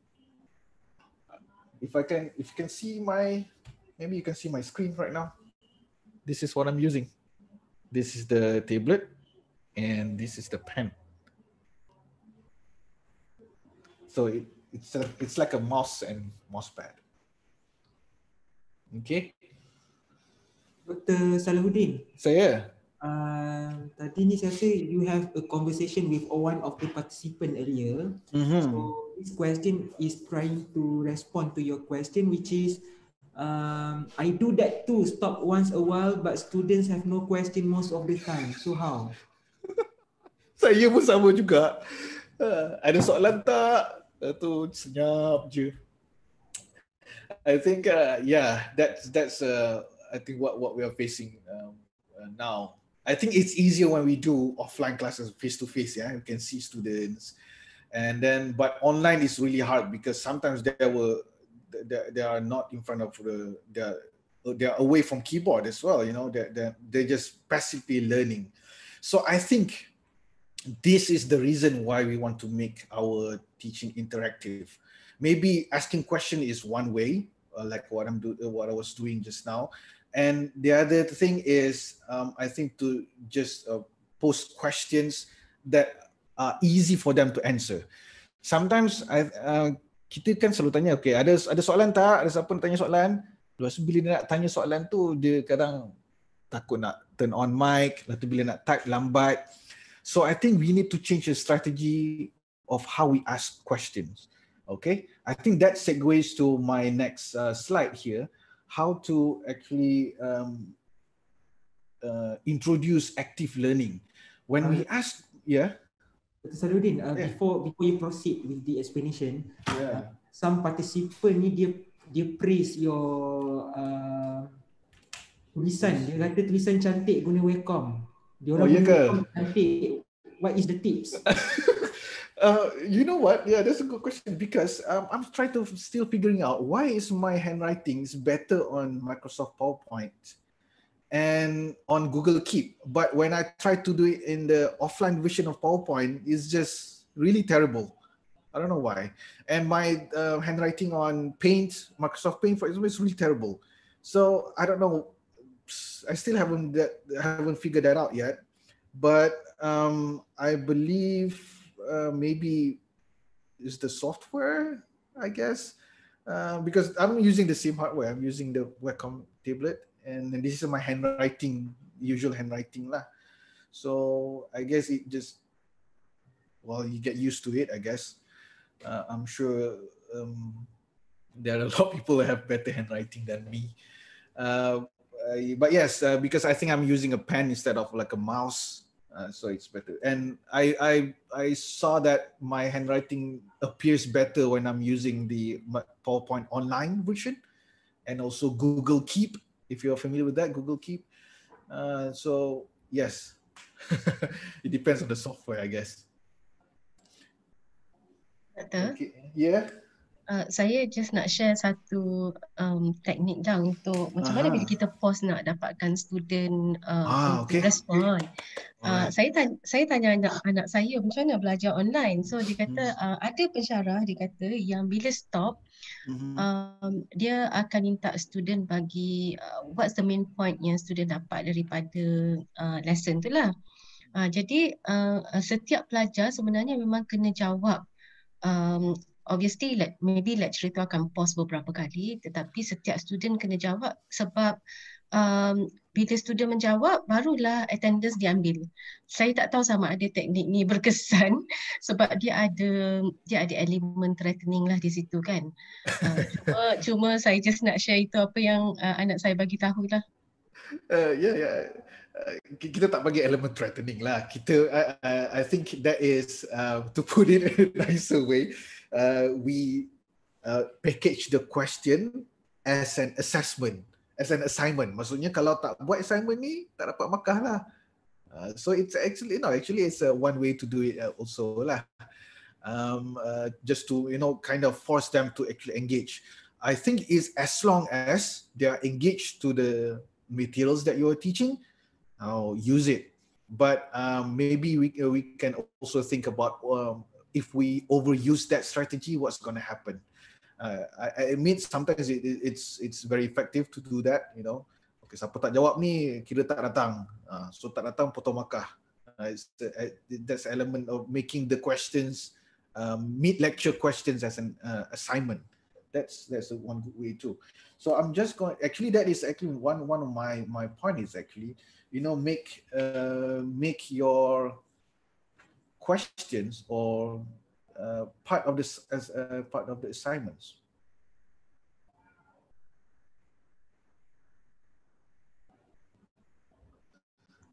If you can see maybe you can see my screen right now. This is what I'm using. This is the tablet, and this is the pen. So it's like a mouse and mouse pad. Okay. Dr. Salahuddin. Saya. Tadi ni saya rasa you have a conversation with one of the participant earlier. So this question is trying to respond to your question, which is I do that too, stop once a while, but students have no question most of the time. So how? Saya pun sama juga. Ada soalan tak? Tu senyap je. I think that's I think what we are facing now. I think it's easier when we do offline classes face to face. Yeah, you can see students, and then but online is really hard because sometimes they are not in front of they're away from keyboard as well, you know, they're just passively learning. So I think this is the reason why we want to make our teaching interactive. Maybe asking question is one way, like what I was doing just now. And the other thing is, I think to just post questions that are easy for them to answer. Sometimes kita kan selalu tanya, okay, ada soalan tak? Ada siapa nak tanya soalan? Lepas tu bila dia nak tanya soalan tu, dia kadang takut nak turn on mic, lepas tu bila nak type lambat. So I think we need to change the strategy of how we ask questions. Okay, I think that segues to my next slide here, how to actually introduce active learning. When we ask, Dr. Saluddin, before you proceed with the explanation, some participant ni dia praise your tulisan. Dia kata tulisan cantik guna welcome. Dia orang welcome cantik. What is the tips? You know what? Yeah, that's a good question, because I'm trying to still figuring out why is my handwriting is better on Microsoft PowerPoint and on Google Keep, but when I try to do it in the offline version of PowerPoint, it's just really terrible. I don't know why. And my handwriting on Paint, Microsoft Paint, for example, is really terrible. So I don't know. I still haven't figured that out yet. But I believe maybe it's the software, I guess, because I'm using the same hardware. I'm using the webcam tablet, and this is my handwriting, usual handwriting lah. So I guess it just, well, you get used to it, I guess. I'm sure there are a lot of people that have better handwriting than me. But yes, because I think I'm using a pen instead of like a mouse, so it's better. And I saw that my handwriting appears better when I'm using the PowerPoint online version, and also Google Keep, if you're familiar with that, Google Keep. So yes, it depends on the software, I guess. Okay. Yeah. Saya just nak share satu teknik lah untuk macam mana bila kita pause nak dapatkan student untuk respon. Saya tanya anak saya macam mana belajar online. So dia kata ada pensyarah dia kata yang bila stop dia akan minta student bagi what's the main point yang student dapat daripada lesson tu lah. Jadi setiap pelajar sebenarnya memang kena jawab. Obviously, maybe lecturer tu akan pause beberapa kali, tetapi setiap student kena jawab, sebab bila student menjawab, barulah attendance diambil. Saya tak tahu sama ada teknik ni berkesan sebab dia ada elemen threatening lah di situ kan. Cuma saya just nak share itu apa yang anak saya bagi tahu lah. Kita tak bagi elemen threatening lah. I think that is to put it in a nicer way. We package the question as an assessment, as an assignment. Maksudnya kalau tak buat assignment ni tak dapat markah lah. So it's actually it's one way to do it also lah. Just to kind of force them to actually engage. I think is as long as they are engaged to the materials that you are teaching, use it. But maybe we can also think about if we overuse that strategy, what's going to happen? I mean, sometimes it's very effective to do that. Okay, siapa tak jawab ni, kira tak datang. So tak datang, potong markah. That's element of making the questions, mid-lecture questions as an assignment. That's one good way too. So I'm just going. Actually, that is actually one of my point is actually, make your questions or part of this as part of the assignments.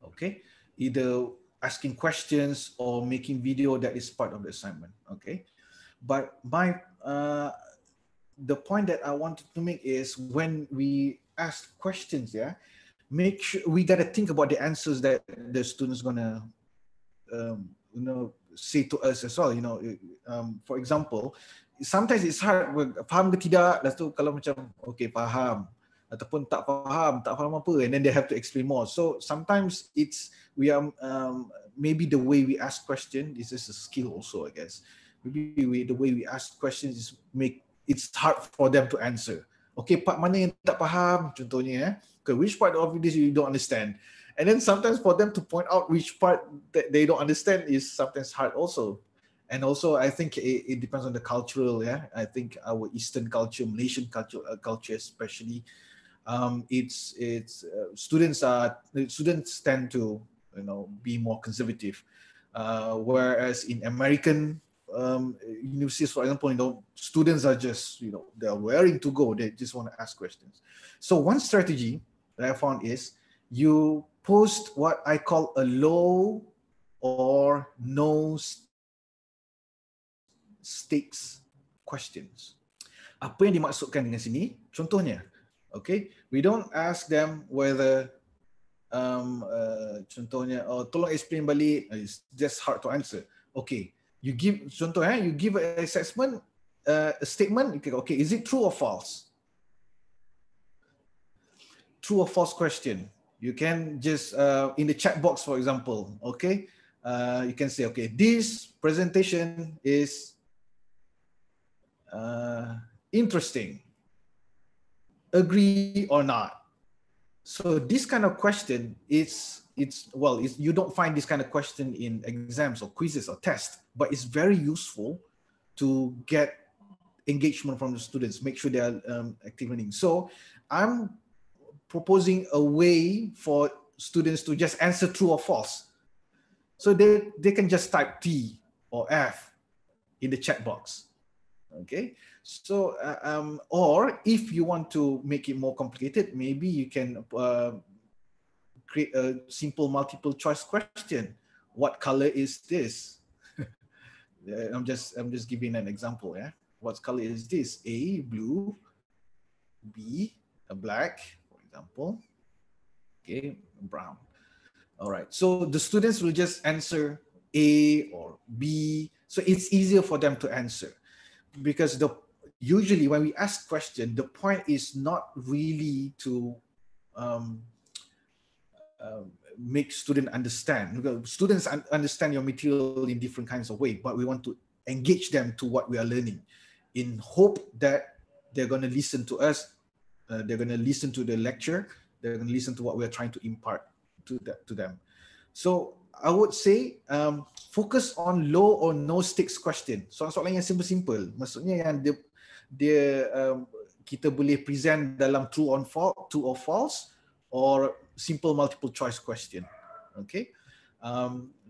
Okay, either asking questions or making video that is part of the assignment. Okay, but the point that I wanted to make is when we ask questions, make sure we got to think about the answers that the students gonna say to us as well, for example, sometimes it's hard, faham ke tidak, lepas tu kalau macam okay faham ataupun tak faham apa, and then they have to explain more. So sometimes maybe the way we ask questions, this is a skill also, I guess. Maybe the way we ask questions is it's hard for them to answer. Okay, part mana yang tak faham contohnya, okay, which part of this you don't understand, and then sometimes for them to point out which part that they don't understand is sometimes hard also. And also I think it depends on the cultural, I think our Eastern culture, Malaysian culture especially, students tend to be more conservative, whereas in American universities, for example, students are just they're raring to go, they just want to ask questions. So one strategy that I found is you post what I call a low or no stakes questions. Apa yang dimaksudkan dengan sini? Contohnya, okay, we don't ask them whether contohnya, tolong explain balik, it's just hard to answer. Okay, you give you give an assessment, a statement, okay, is it true or false? True or false question. You can just in the chat box, for example, okay, you can say, okay, this presentation is interesting. Agree or not? So this kind of question, you don't find this kind of question in exams or quizzes or tests, but it's very useful to get engagement from the students, make sure they are active learning. So I'm proposing a way for students to just answer true or false. So they can just type T or F in the chat box. Okay, so or if you want to make it more complicated, maybe you can create a simple multiple choice question. What color is this? I'm just giving an example. What color is this? A, blue. B, black, for example. Okay, brown. All right, so the students will just answer A or B, so it's easier for them to answer. Because usually when we ask question, the point is not really to make students understand. Because students understand your material in different kinds of way, but we want to engage them to what we are learning, in hope that they're going to listen to us, they're going to listen to the lecture, they're going to listen to what we're trying to impart to them. So I would say focus on low or no stakes question. Soalan-soalan yang simple-simple. Maksudnya yang dia kita boleh present dalam true or false, or simple multiple choice question. Okay.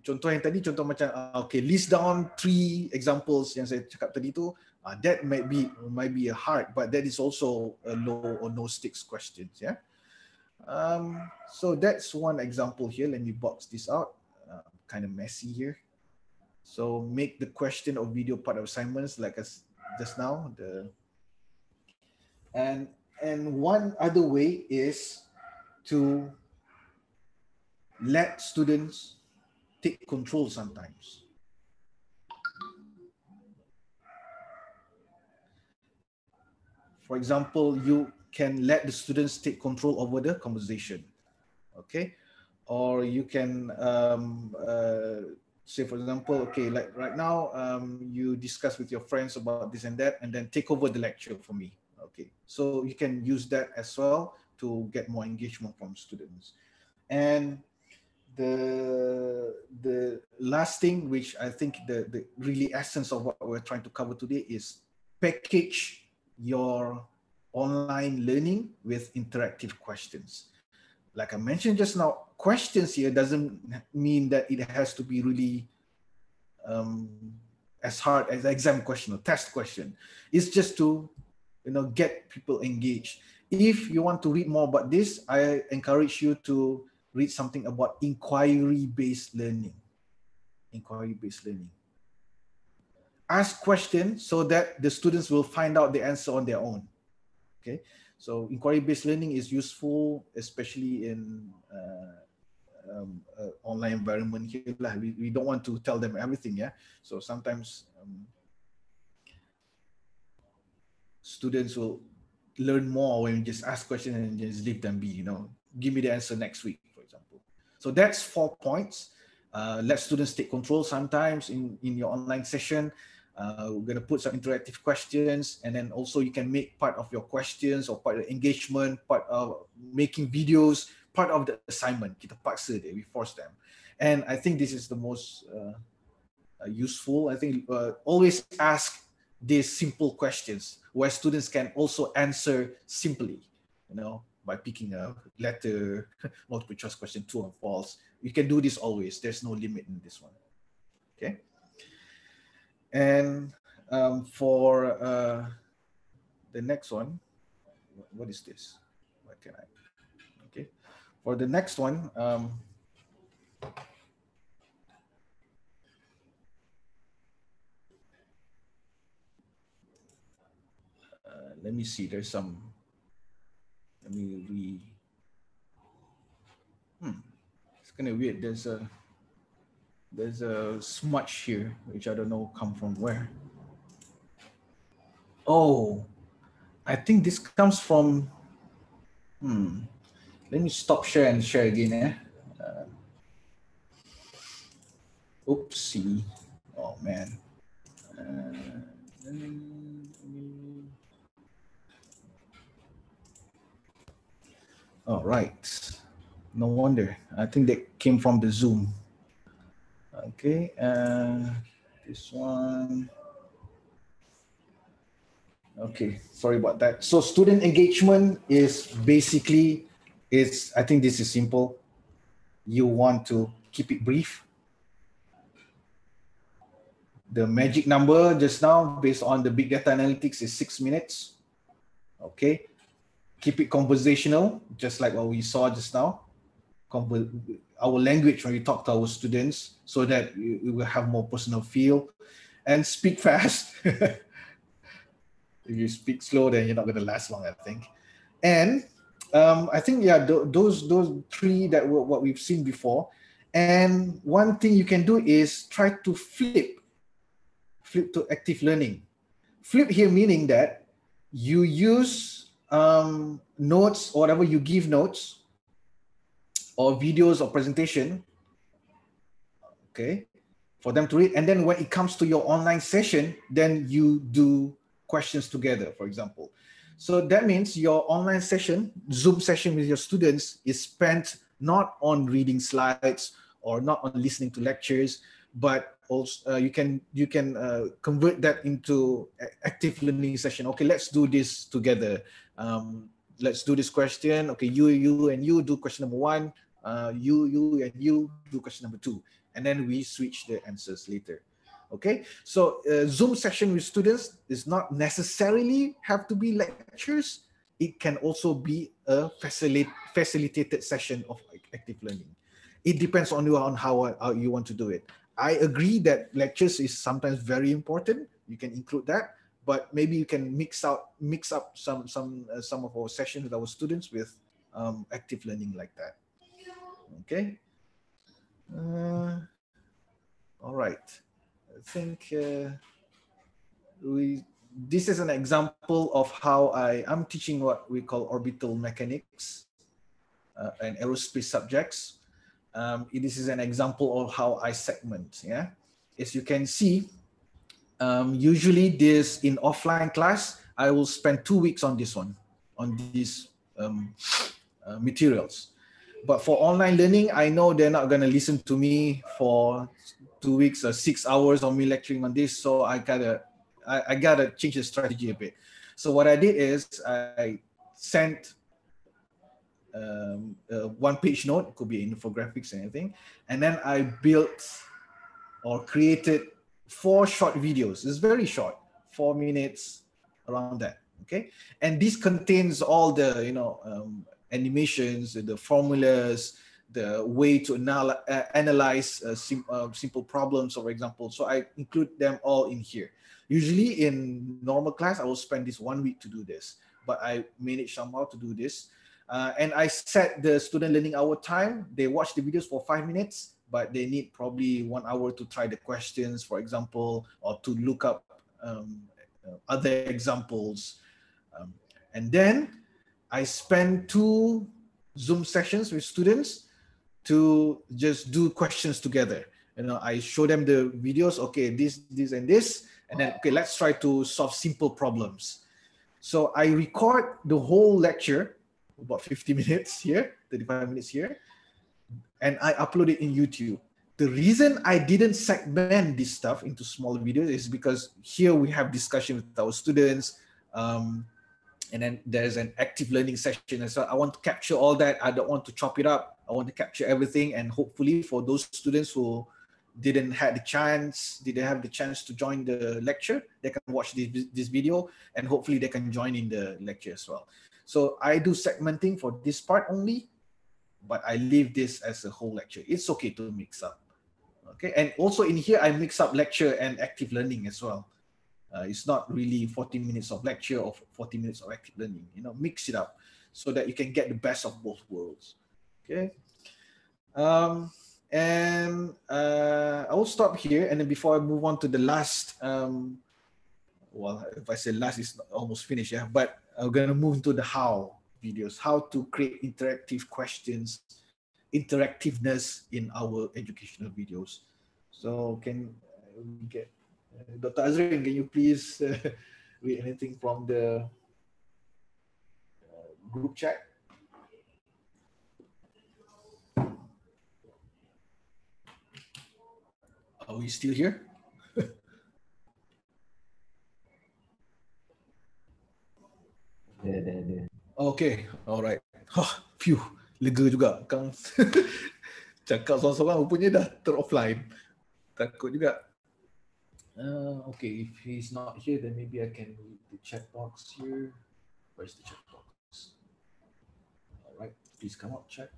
Contoh yang tadi, contoh macam okay, list down 3 examples yang saya cakap tadi tu, that might be a hard, but that is also a low or no stakes questions. Yeah. So that's one example here. Let me box this out. Kind of messy here. So make the question or video part of assignments like as just now. And one other way is to let students take control sometimes. For example, you can let the students take control over the conversation. Okay. Or you can say, for example, okay, like right now, you discuss with your friends about this and that, and then take over the lecture for me. Okay, so you can use that as well to get more engagement from students. And the last thing, which I think the really essence of what we're trying to cover today, is package your online learning with interactive questions. Like I mentioned just now, questions here doesn't mean that it has to be really as hard as exam question or test question. It's just to get people engaged. If you want to read more about this, I encourage you to read something about inquiry-based learning. Inquiry-based learning. Ask questions so that the students will find out the answer on their own. Okay. So inquiry-based learning is useful, especially in online environment here. We don't want to tell them everything, yeah. So sometimes students will learn more when you just ask questions and just leave them be, give me the answer next week, for example. So that's 4 points. Let students take control sometimes in your online session. We're going to put some interactive questions, and then also you can make part of your questions or part of the engagement, part of making videos, part of the assignment. Kita paksa dia, we force them. And I think this is the most useful. I think always ask these simple questions where students can also answer simply, by picking a letter, multiple choice question, true or false. You can do this always. There's no limit in this one. Okay. And for the next one, what is this? What can I? Okay. For the next one, let me see. There's some. Let me It's kind of weird. There's a smudge here, which I don't know come from where. Oh, I think this comes from. Let me stop share and share again. Oopsie. Oh man. All right. No wonder. I think that came from the Zoom. Okay. This one. Okay. Sorry about that. So student engagement is basically, I think this is simple. You want to keep it brief. The magic number just now, based on the big data analytics, is 6 minutes. Okay. Keep it conversational, just like what we saw just now. Our language when we talk to our students, so that we will have more personal feel. And speak fast. If you speak slow, then you're not going to last long, I think. And I think, yeah, those three that were what we've seen before. And one thing you can do is try to flip to active learning. Flip here meaning that you use notes or whatever, you give notes or videos or presentation, okay, for them to read. And then when it comes to your online session, then you do questions together, for example. So that means your online session, Zoom session with your students, is spent not on reading slides or not on listening to lectures, but also you can convert that into active learning session. Okay, let's do this together. Let's do this question. Okay, you and you do question number 1. You and you do question number 2, and then we switch the answers later. Okay, so Zoom session with students is not necessarily have to be lectures. It can also be a facilitated session of active learning. It depends on you on how you want to do it. I agree that lectures is sometimes very important. You can include that, but maybe you can mix up some of our sessions with our students with active learning like that. Okay. All right. I think this is an example of how I'm teaching what we call orbital mechanics and aerospace subjects. This is an example of how I segment. Yeah, as you can see, usually this in offline class, I will spend 2 weeks on this one, on these materials. But for online learning, I know they're not going to listen to me for 2 weeks or 6 hours of me lecturing on this. So I gotta change the strategy a bit. So what I did is I sent a 1-page note, it could be infographics or anything. And then I built or created 4 short videos. It's very short, 4 minutes, around that. Okay. And this contains all the, animations, the formulas, the way to analyze simple problems, for example. So I include them all in here. Usually in normal class, I will spend this 1 week to do this, but I managed somehow to do this. And I set the student learning hour time. They watch the videos for 5 minutes, but they need probably 1 hour to try the questions, for example, or to look up other examples. And then I spend 2 Zoom sessions with students to just do questions together. You know, I show them the videos, okay, this, and this, and then, okay, let's try to solve simple problems. So I record the whole lecture, about 50 minutes here, 35 minutes here, and I upload it in YouTube. The reason I didn't segment this stuff into smaller videos is because here we have discussion with our students, and then there's an active learning session. And so I want to capture all that. I don't want to chop it up. I want to capture everything. And hopefully for those students who didn't have the chance to join the lecture, they can watch this video, and hopefully they can join in the lecture as well. So I do segmenting for this part only, but I leave this as a whole lecture. It's okay to mix up. Okay, and also in here, I mix up lecture and active learning as well. It's not really 40 minutes of lecture or 40 minutes of active learning. You know, mix it up so that you can get the best of both worlds. Okay. And I will stop here. And then before I move on to the last, well, if I say last, it's almost finished, yeah. But I'm gonna move into the how videos, how to create interactive questions, interactiveness in our educational videos. So can we get Dr. Azrin, can you please read anything from the group chat? Are we still here? Okay, all right. Phew, lega juga. Kang cakap seorang-seorang rupanya dah ter-offline. Takut juga. Okay, if he's not here, then maybe I can read the chat box here. Where's the chat box? All right, please come up, chat.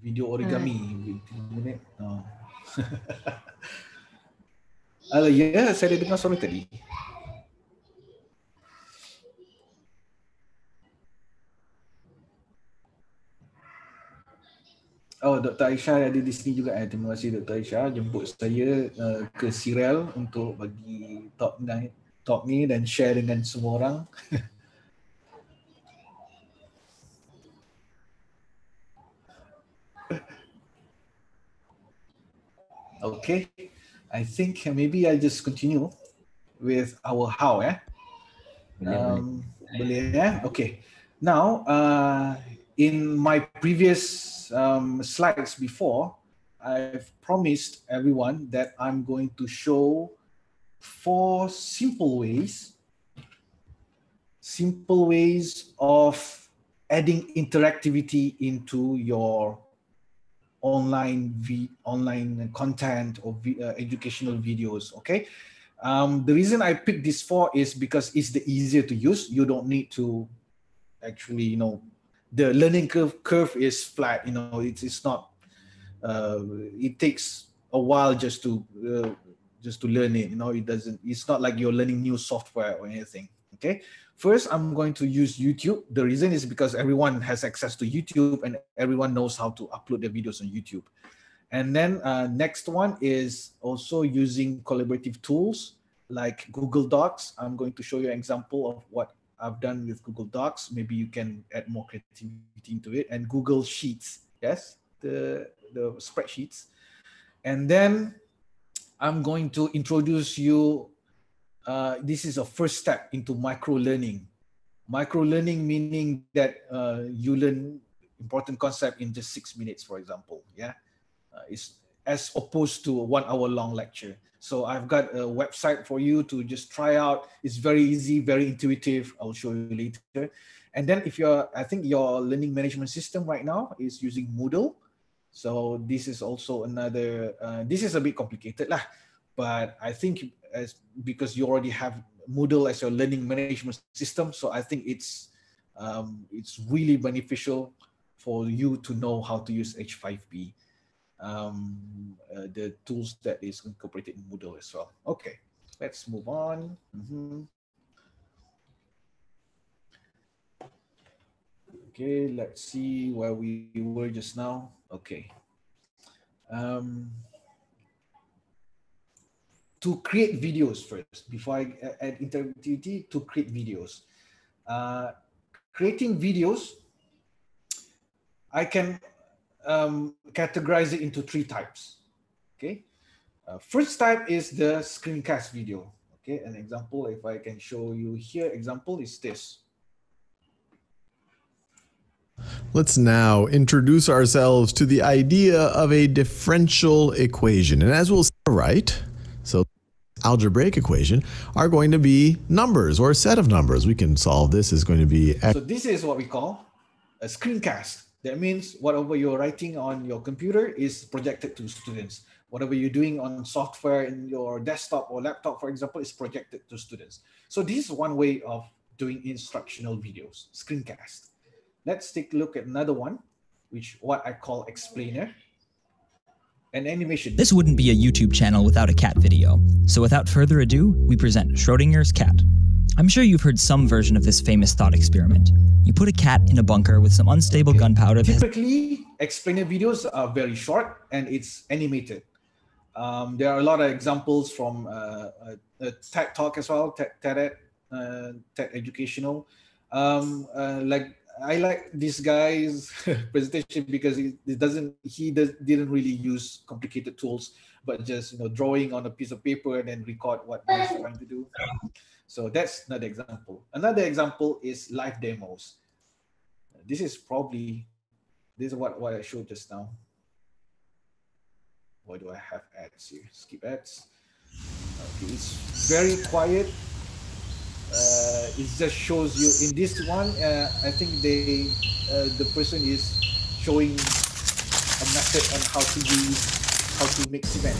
Video origami, 15 minit. Oh. Ya, saya dengar suara tadi. Oh, Dr. Aisyah ada di sini juga. Terima kasih Dr. Aisyah jemput saya ke Sirel untuk bagi talk ni dan share dengan semua orang. Okay, I think maybe I'll just continue with our how, boleh ya? Okay. Now, in my previous slides before, I've promised everyone that I'm going to show 4 simple ways of adding interactivity into your online content or educational videos. Okay. The reason I picked these 4 is because it's the easier to use. You don't need to actually, you know, the learning curve is flat. You know, it's not. It takes a while just to learn it. You know, it's not like you're learning new software or anything. Okay. First, I'm going to use YouTube. The reason is because everyone has access to YouTube and everyone knows how to upload their videos on YouTube. And then next one is also using collaborative tools like Google Docs. I'm going to show you an example of what I've done with Google Docs. Maybe you can add more creativity into it. And Google Sheets, yes, the spreadsheets. And then I'm going to introduce you, this is a first step into micro-learning. Micro-learning meaning that you learn important concept in just 6 minutes, for example, yeah? It's as opposed to a 1 hour long lecture. So I've got a website for you to just try out. It's very easy, very intuitive. I'll show you later. And then I think your learning management system right now is using Moodle. So this is also another, this is a bit complicated lah, but I think because you already have Moodle as your learning management system, so I think it's really beneficial for you to know how to use H5P. The tools that is incorporated in Moodle as well. Okay, let's move on. Okay, let's see where we were just now. Okay. To create videos first, before I add interactivity, to create videos. Creating videos, I can categorize it into 3 types. Okay. First type is the screencast video. Okay, an example, if I can show you here, example is this. Let's now introduce ourselves to the idea of a differential equation. And as we'll see, right, so algebraic equation are going to be numbers or a set of numbers. We can solve this is going to be X. So this is what we call a screencast. That means whatever you're writing on your computer is projected to students. Whatever you're doing on software in your desktop or laptop, for example, is projected to students. So this is one way of doing instructional videos, screencast. Let's take a look at another one, which what I call explainer. An animation. This wouldn't be a YouTube channel without a cat video. So without further ado, we present Schrodinger's cat. I'm sure you've heard some version of this famous thought experiment. You put a cat in a bunker with some unstable gunpowder. Typically, explainer videos are very short and it's animated. There are a lot of examples from TED Talk as well, TED Educational. Like I like this guy's presentation because he didn't really use complicated tools, but just drawing on a piece of paper and then record what he's trying to do. So that's another example. Another example is live demos. This is what I showed just now. Why do I have ads here? Skip ads. Okay, it's very quiet. It just shows you in this one. I think the person is showing a method on how to make cement.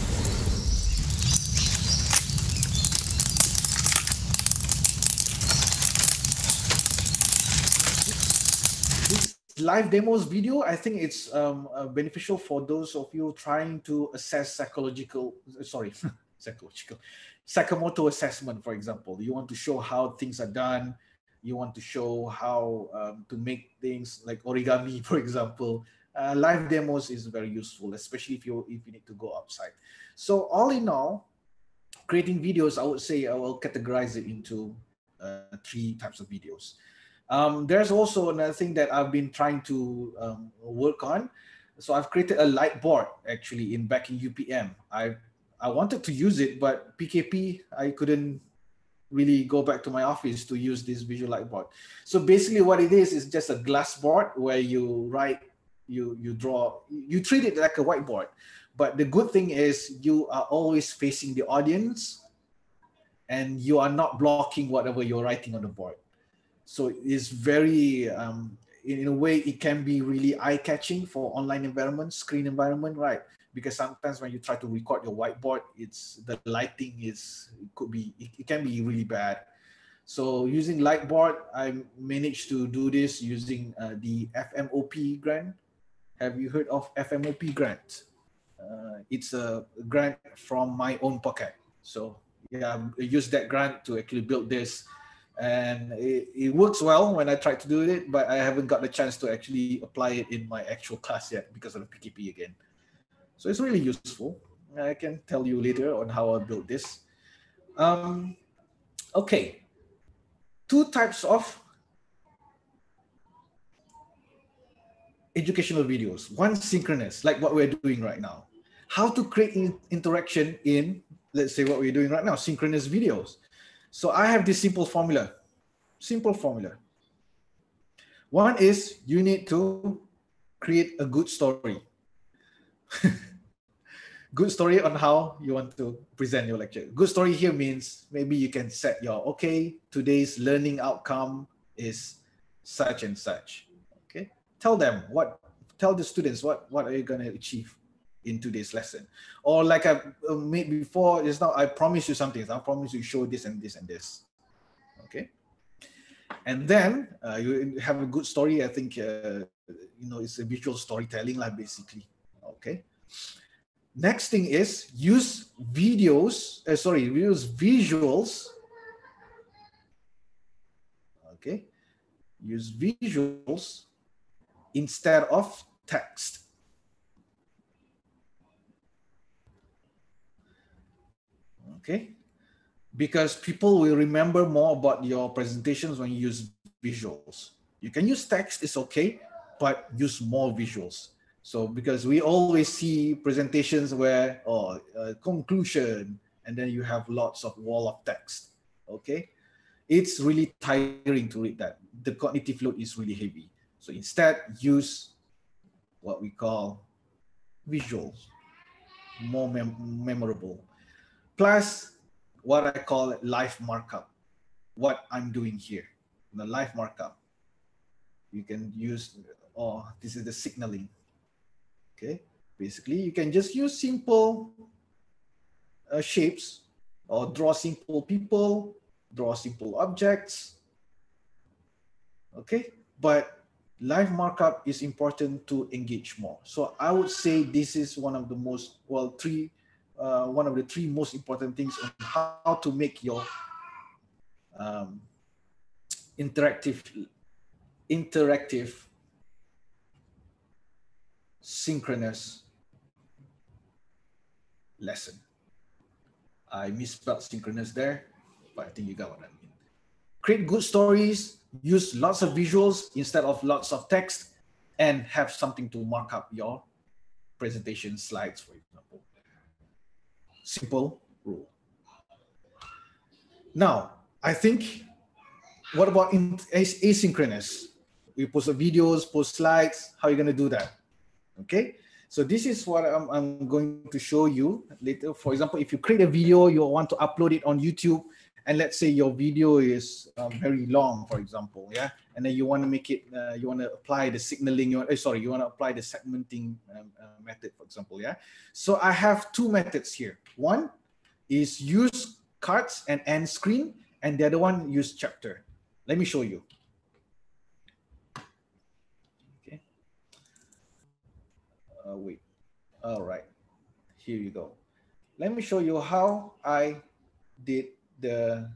This live demos video, I think it's beneficial for those of you trying to assess Sakamoto assessment, for example. You want to show how things are done. You want to show how to make things like origami, for example. Live demos is very useful, especially if you need to go outside. So all in all, creating videos, I would say I will categorize it into 3 types of videos. There's also another thing that I've been trying to work on. So I've created a light board actually back in UPM. I wanted to use it, but PKP, I couldn't really go back to my office to use this visual light board. So basically what it is just a glass board where you write, you draw, you treat it like a whiteboard. But the good thing is you are always facing the audience and you are not blocking whatever you're writing on the board. So it's very, in a way, it can be really eye-catching for online environment, screen environment, right? Because sometimes when you try to record your whiteboard, the lighting it can be really bad. So using Lightboard, I managed to do this using the FMOP grant. Have you heard of FMOP grant? It's a grant from my own pocket. So yeah, I used that grant to actually build this. And it works well when I try to do it, but I haven't got the chance to actually apply it in my actual class yet because of the PKP again. So it's really useful. I can tell you later on how I built this. Okay, 2 types of educational videos. One synchronous, like what we're doing right now. How to create interaction in, let's say what we're doing right now, synchronous videos. So I have this simple formula. One is you need to create a good story. Good story on how you want to present your lecture. Good story here means maybe you can set today's learning outcome is such and such. Okay, tell the students what are you going to achieve in today's lesson. Or like I made before, just now I promise you something. I promise you show this and this and this. Okay, and then you have a good story. I think it's a visual storytelling, like basically. Okay. Next thing is use visuals. Okay, use visuals instead of text. Okay, because people will remember more about your presentations when you use visuals. You can use text, it's okay, but use more visuals. So because we always see presentations where, conclusion, and then you have lots of wall of text, okay? It's really tiring to read that. The cognitive load is really heavy. So instead, use what we call visuals, more memorable. Plus, what I call live markup, what I'm doing here, the live markup. You can use, this is the signaling. Okay, basically you can just use simple shapes or draw simple people, draw simple objects. Okay, but live markup is important to engage more. So I would say this is one of the most, one of the three most important things on how to make your interactive, synchronous lesson. I misspelled synchronous there, but I think you got what I mean. Create good stories, use lots of visuals instead of lots of text, and have something to mark up your presentation slides, for example. Simple rule. Now, I think, what about asynchronous? We post videos, post slides, how are you going to do that? Okay, so this is what I'm going to show you later. For example, if you create a video, you want to upload it on YouTube, and let's say your video is very long, for example, yeah, and then you want to make it, you want to apply the signaling, you want to apply the segmenting method, for example, yeah. So I have two methods here. One is use cards and end screen, and the other one use chapter. Let me show you. Okay. Wait. All right. Here you go. Let me show you how I did the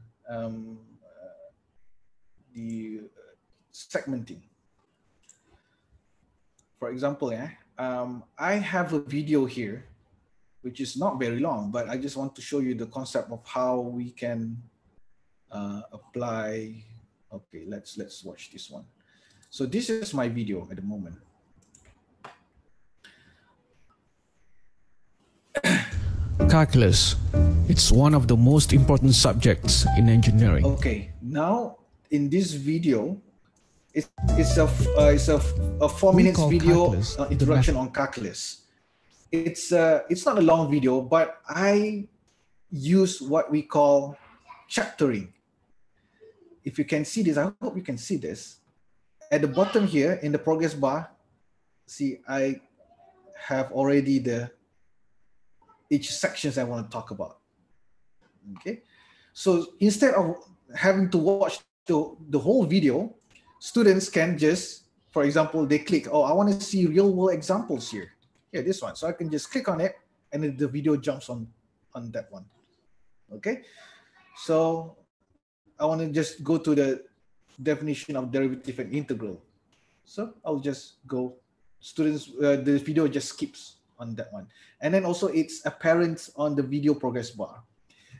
segmenting. For example, yeah, I have a video here, which is not very long, but I just want to show you the concept of how we can apply. Okay, let's watch this one. So this is my video at the moment. Calculus. It's one of the most important subjects in engineering. Okay, now in this video, it's a 4 minutes video introduction on calculus. It's not a long video, but I use what we call chaptering. If you can see this, I hope you can see this. At the bottom here in the progress bar, see, I have already each sections I want to talk about. Okay, so instead of having to watch the whole video, students can just, for example, they click, oh, I want to see real world examples here. Yeah, this one. So I can just click on it and then the video jumps on that one. Okay, so I want to just go to the definition of derivative and integral. So I'll just go, students, the video just skips on that one. And then also it's apparent on the video progress bar.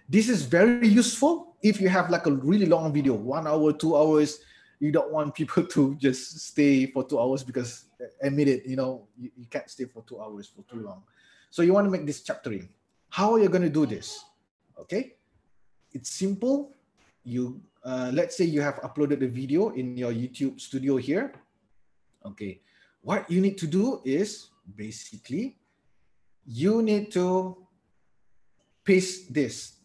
This is very useful if you have like a really long video, 1 hour, 2 hours. You don't want people to just stay for 2 hours because, admit it, you know, you can't stay for 2 hours for too long. So you want to make this chaptering. How are you going to do this? Okay, it's simple. You let's say you have uploaded the video in your YouTube studio here. Okay, what you need to do is basically you need to paste this.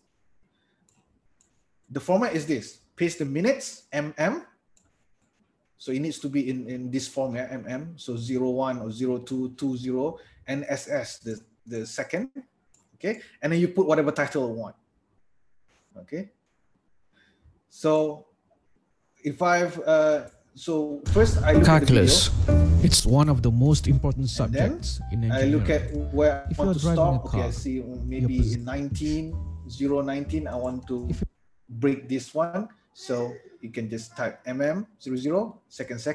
The format is this: paste the minutes, so it needs to be in this format, so 01 or 02, 20, and SS, the second. Okay, and then you put whatever title you want. Okay, so if so first I look Calculus. at the video. It's one of the most important subjects in engineering. I look at where I want to stop. Okay, I car, see maybe in 019, I want to break this one. So you can just type 00, seconds,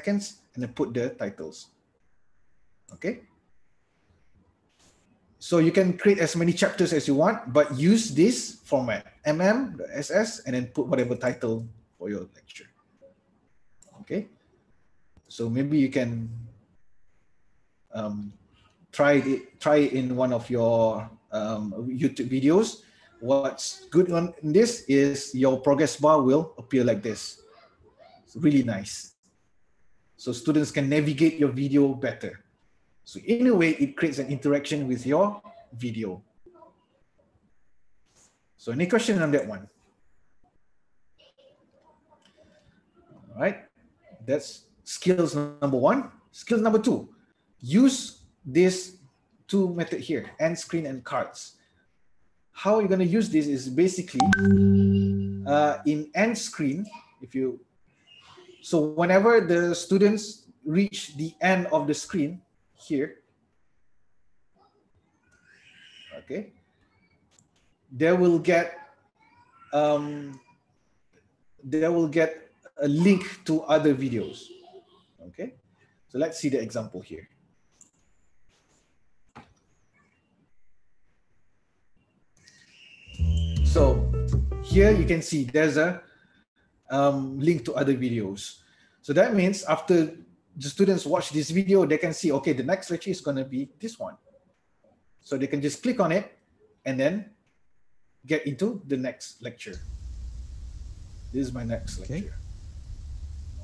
and then put the titles. Okay. So you can create as many chapters as you want, but use this format, SS, and then put whatever title for your lecture. Okay. So maybe you can try it in one of your YouTube videos. What's good on this is your progress bar will appear like this. It's really nice. So students can navigate your video better. So in a way, it creates an interaction with your video. So any question on that one? All right, that's skills number one. Skills number two, use this two method here, end screen and cards. How you're going to use this is basically in end screen, so whenever the students reach the end of the screen here, okay, they will get a link to other videos. Okay, so let's see the example here. So here you can see there's a link to other videos. So that means after the students watch this video, they can see, okay, the next lecture is going to be this one. So they can just click on it and then get into the next lecture. This is my next lecture.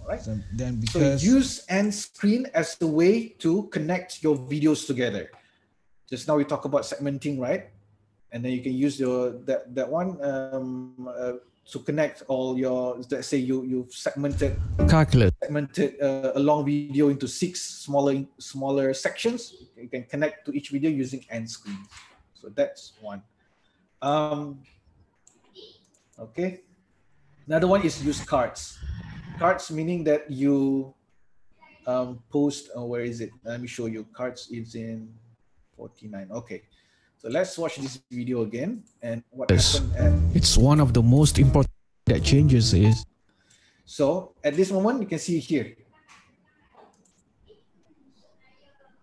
All right. So then use end screen as a way to connect your videos together. Just now we talk about segmenting, right? And then you can use that one to connect all your, let's say you've segmented a long video into 6 smaller sections. You can connect to each video using end screen. So that's one. Okay. Another one is use cards. Cards meaning that you post, where is it? Let me show you. Cards is in 49. Okay. So let's watch this video again. And what happened it's one of the most important that changes is. So at this moment, you can see here.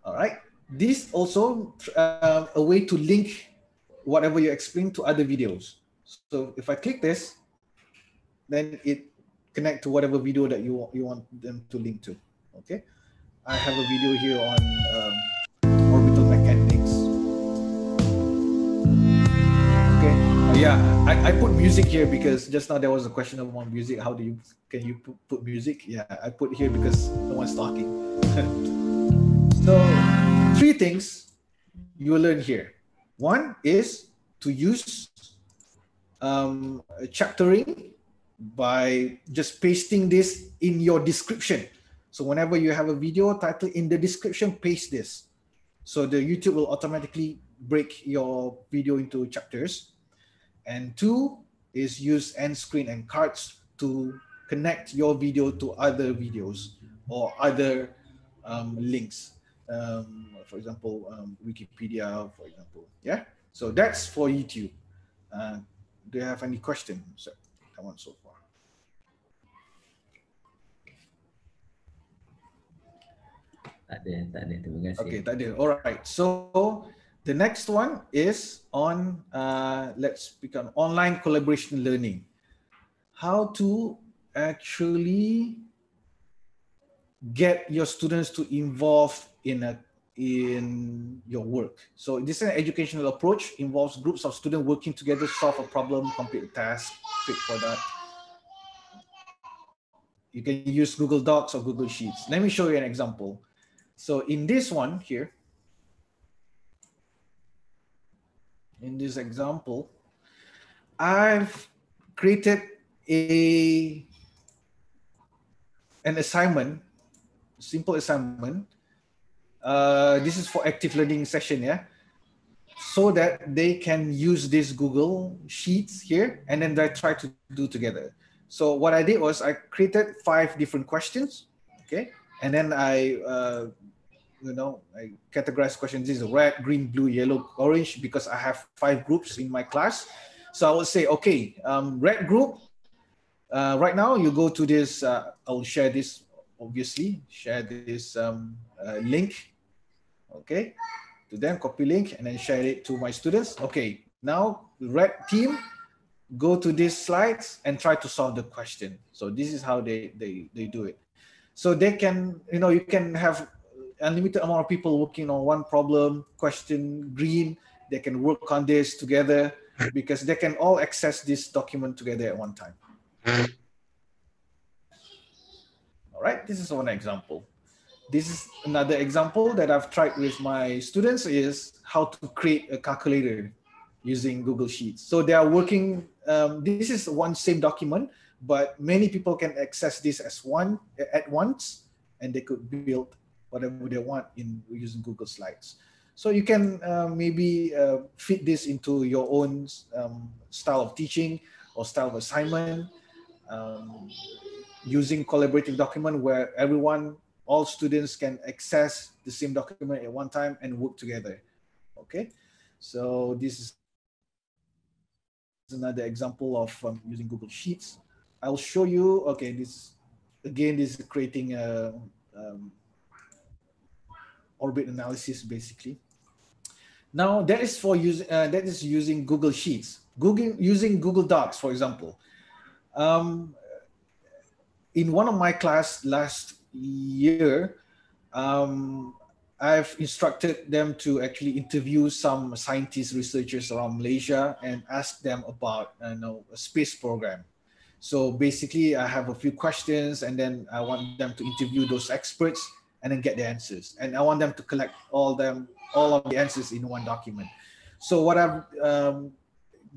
All right. This also a way to link whatever you explain to other videos. So if I click this, then it connect to whatever video that you want them to link to. Okay. I have a video here on orbital mechanics. Okay. Yeah, I put music here because just now there was a question about music. How can you put music? Yeah, I put here because no one's talking. So 3 things you will learn here. One is to use chaptering by just pasting this in your description. So whenever you have a video title in the description, paste this. So the YouTube will automatically break your video into chapters. And 2 is use end screen and cards to connect your video to other videos or other links. For example, Wikipedia, for example. Yeah. So that's for YouTube. Do you have any questions? Come on, so far. Tak ada, terima kasih. Okay, tak ada. All right. So the next one is on, let's speak on online collaboration learning. How to actually get your students to involve in your work. So this is an educational approach, involves groups of students working together to solve a problem, complete a task, fit for that. You can use Google Docs or Google Sheets. Let me show you an example. So in this one here, in this example, I've created an assignment, simple assignment. This is for active learning session, yeah, so that they can use this Google Sheets here and then they try to do together. So what I did was I created 5 different questions, okay, and then I categorized questions. This is red, green, blue, yellow, orange, because I have 5 groups in my class. So I would say, okay, red group, right now you go to this, I'll share this, obviously, share this link. Okay, to them, copy link and then share it to my students. Okay, now red team, go to these slides and try to solve the question. So this is how they do it. So they can, you can have unlimited amount of people working on one problem, question, green, they can work on this together because they can all access this document together at one time. All right, this is one example. This is another example that I've tried with my students is how to create a calculator using Google Sheets. So they are working, this is one same document, but many people can access this as at once, and they could build whatever they want in using Google Slides. So you can maybe fit this into your own style of teaching or style of assignment, using collaborative document where all students can access the same document at one time and work together. Okay, so this is another example of using Google Sheets. I'll show you. Okay, this is creating a orbit analysis basically. Now that is using Google Sheets. Using Google Docs, for example. In one of my class last year, I've instructed them to actually interview some scientists, researchers around Malaysia and ask them about a space program. So basically, I have a few questions and then I want them to interview those experts and then get the answers. And I want them to collect all of the answers in one document. So what I've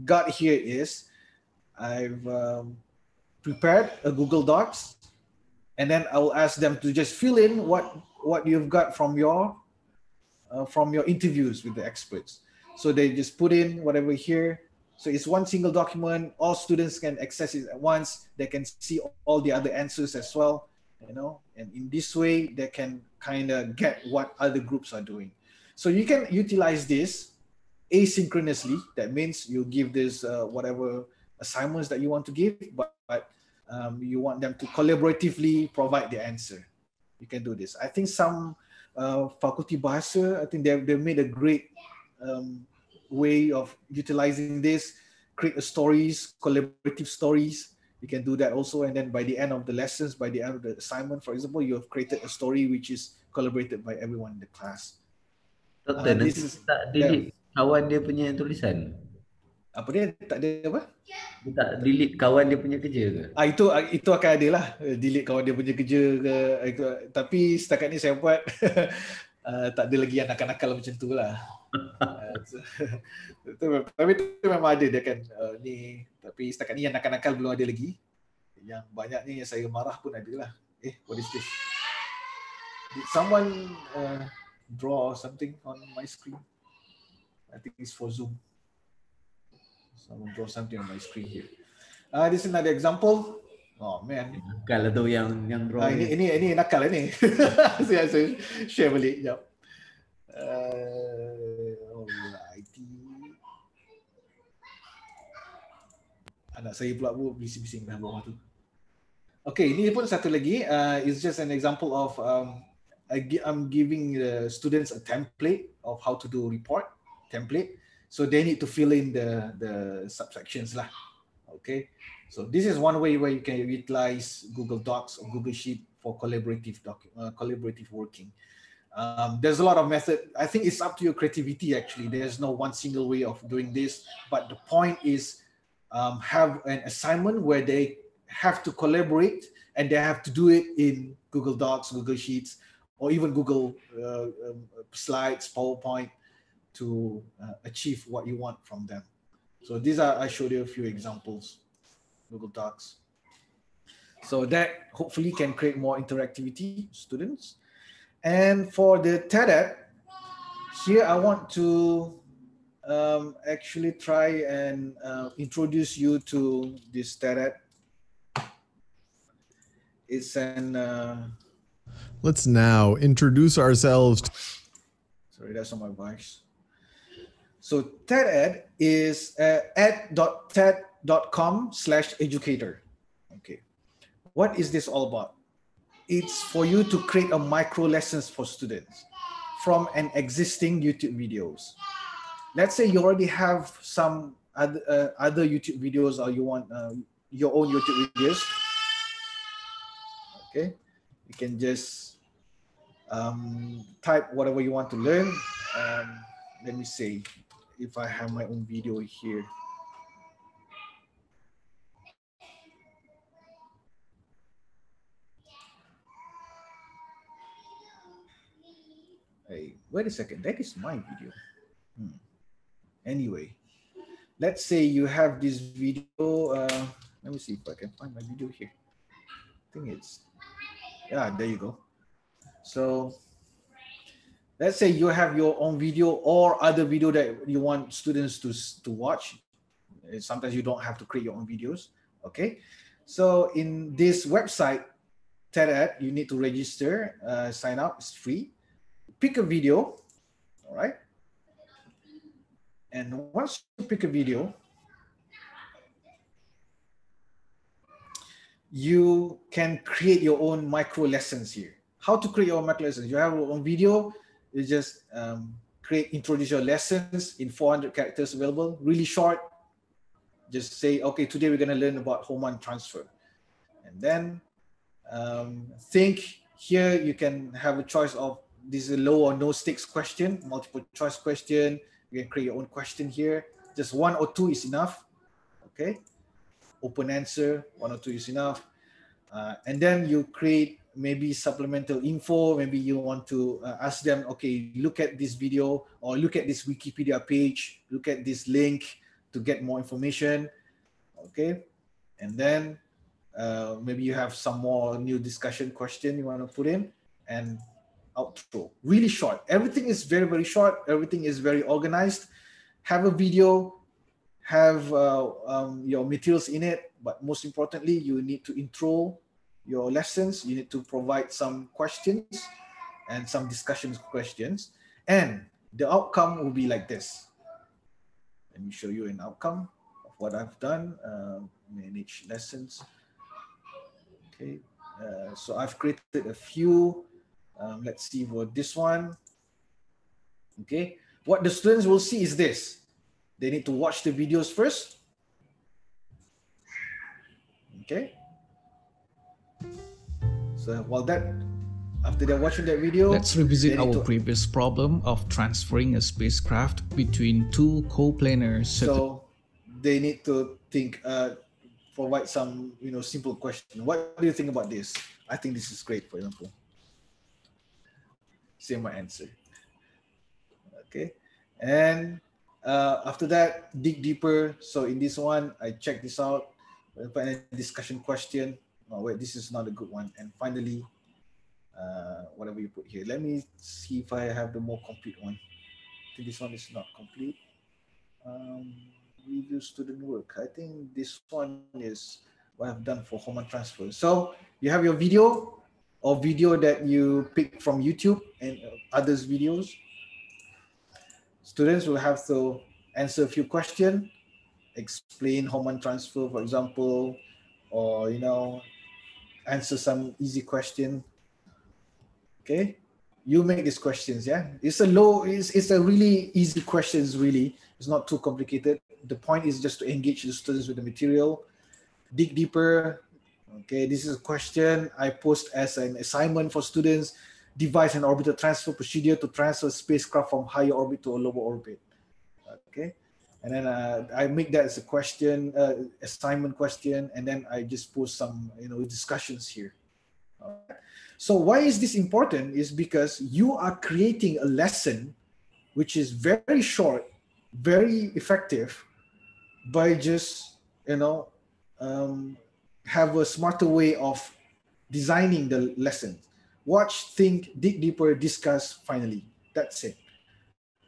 got here is I've prepared a Google Docs, and then I will ask them to just fill in what you've got from your interviews with the experts. So they just put in whatever here. So it's one single document. All students can access it at once. They can see all the other answers as well, and in this way, they can kind of get what other groups are doing. So you can utilize this asynchronously. That means you give this whatever assignments that you want to give, but you want them to collaboratively provide the answer. You can do this. I think some faculty bahasa, I think they've made a great way of utilizing this, create collaborative stories. You can do that also. And then by the end of the lessons, by the end of the assignment, for example, you have created a story which is collaborated by everyone in the class. Doktor, nanti tak delete kawan dia punya tulisan. Apa dia? Tak ada apa? Dia tak delete kawan dia punya kerja ke? Itu akan ada lah. Delete kawan dia punya kerja ke. Tapi setakat ni saya buat tak ada lagi yang nakal-nakal macam tu lah. Tapi itu memang ada dia kan ni. Tapi setakat ni yang nakal-nakal belum ada lagi. Yang banyaknya yang saya marah pun ada lah. What is this? Did someone draw something on my screen? I think it's for Zoom. Someone draw something on my screen here. This is another example. Oh man. Nakal tu yang draw. Ini nakal ni. Saya share balik jap. Alright. Anak saya pula bising-bising dah bawah tu. Okay, ini pun satu lagi. It's just an example of I'm giving the students a template of how to do report template. So they need to fill in the subsections lah. Okay. So this is one way where you can utilize Google Docs or Google Sheet for collaborative working. There's a lot of method. I think it's up to your creativity actually. There's no one single way of doing this, but the point is have an assignment where they have to collaborate and they have to do it in Google Docs, Google Sheets, or even Google Slides, PowerPoint to achieve what you want from them. So these are, I showed you a few examples, Google Docs. So that hopefully can create more interactivity, students. And for the TED, here I want to actually try and introduce you to this TED. It's an... Let's now introduce ourselves. Sorry, that's not my voice. So TED is ed.ted.com/educator. Okay. What is this all about? It's for you to create a micro lessons for students. from an existing YouTube videos. Let's say you already have some other YouTube videos, or you want your own YouTube videos. Okay, you can just type whatever you want to learn. Let me say, if I have my own video here. Hey, wait a second, that is my video. Anyway, let's say you have this video. Let me see if I can find my video here. I think it's, yeah, there you go. So let's say you have your own video or other video that you want students to watch. Sometimes you don't have to create your own videos. Okay, so in this website, TED, you need to register, sign up, it's free. Pick a video, all right? And once you pick a video, you can create your own micro lessons here. How to create your own micro lessons? You have your own video, you just introduce your lessons in 400 characters available, really short. Just say, okay, today we're gonna learn about Homan transfer. And then think here, you can have a choice of this is a low or no stakes question, multiple choice question. You can create your own question here. Just 1 or 2 is enough. Okay. Open answer, 1 or 2 is enough. And then you create maybe supplemental info. Maybe you want to ask them, okay, look at this video or look at this Wikipedia page, look at this link to get more information. Okay. And then maybe you have some more new discussion question you want to put in, and outro. Really short. Everything is very, very short. Everything is very organized. Have a video, have your materials in it, but most importantly, you need to intro your lessons. You need to provide some questions and some discussion questions, and the outcome will be like this. Let me show you an outcome of what I've done. Manage lessons. Okay, so I've created a few. Let's see for this one. Okay, what the students will see is this. They need to watch the videos first. Okay. So after they're watching that video, let's revisit our previous problem of transferring a spacecraft between 2 co-planars. So they need to think, provide some, simple question. What do you think about this? I think this is great, for example. Say my answer. Okay, and after that, dig deeper. So in this one, I check this out. Find a discussion question. Oh wait, this is not a good one. And finally, whatever you put here. Let me see if I have the more complete one. I think this one is not complete. Review student work. I think this one is what I've done for Homan transfer. So you have your video, or video that you pick from YouTube and others' videos. Students will have to answer a few questions, explain Homan transfer, for example, or answer some easy question. Okay, you make these questions. Yeah, it's a really easy questions. Really, it's not too complicated. The point is just to engage the students with the material, dig deeper. Okay, this is a question I post as an assignment for students. Devise an orbital transfer procedure to transfer spacecraft from higher orbit to a lower orbit. Okay, and then I make that as a question, assignment question, and then I just post some discussions here. So why is this important? Is because you are creating a lesson which is very short, very effective, by just have a smarter way of designing the lesson. Watch, think, dig deeper, discuss, finally. That's it.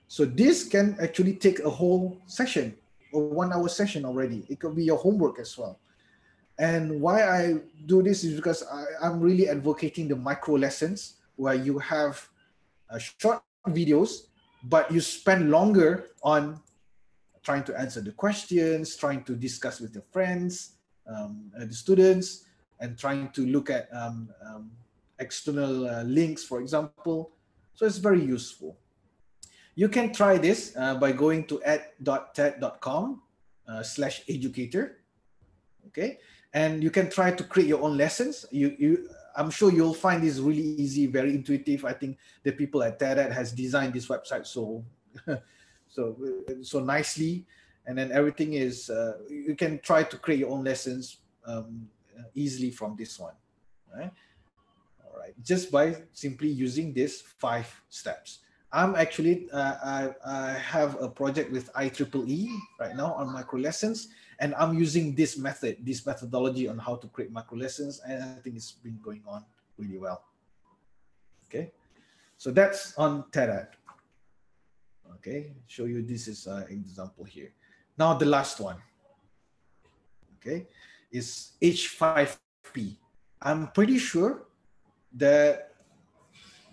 So this can actually take a whole session, a 1-hour session already. It could be your homework as well. And why I do this is because I'm really advocating the micro lessons, where you have short videos, but you spend longer on trying to answer the questions, trying to discuss with your friends, the students, and trying to look at external links, for example. So it's very useful. You can try this by going to ed.ted.com/educator. Okay, and you can try to create your own lessons. I'm sure you'll find this really easy, very intuitive. I think the people at TED has designed this website so nicely, and then everything is you can try to create your own lessons easily from this one. Right? All right, just by simply using these 5 steps. I'm actually I have a project with IEEE right now on micro lessons, and I'm using this methodology on how to create micro lessons, and I think it's been going on really well. Okay, so that's on TED. Okay, show you this is an example here. Now the last one, okay, is H5P. I'm pretty sure that,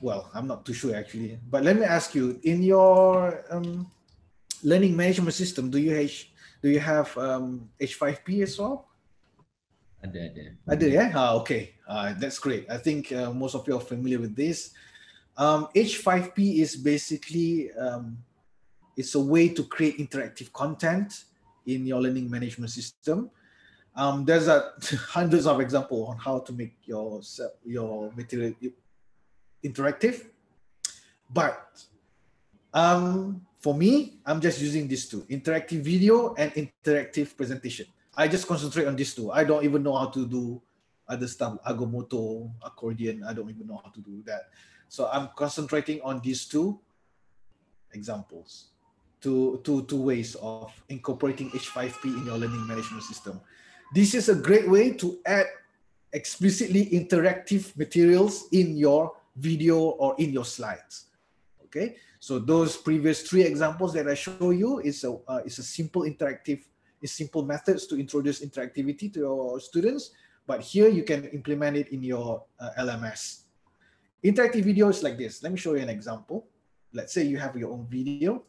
well, I'm not too sure actually, but let me ask you, in your learning management system, do you have H5P as well? Ada, yeah? Okay, that's great. I think most of you are familiar with this. H5P is basically, it's a way to create interactive content in your learning management system. There's hundreds of examples on how to make your material interactive, but for me, I'm just using these two: interactive video and interactive presentation. I just concentrate on these two. I don't even know how to do other stuff, agomoto, accordion. I don't even know how to do that. So I'm concentrating on these two examples, two ways of incorporating H5P in your learning management system. This is a great way to add explicitly interactive materials in your video or in your slides. Okay, so those previous 3 examples that I show you is a simple simple methods to introduce interactivity to your students, but here you can implement it in your LMS. Interactive video is like this. Let me show you an example. Let's say you have your own video.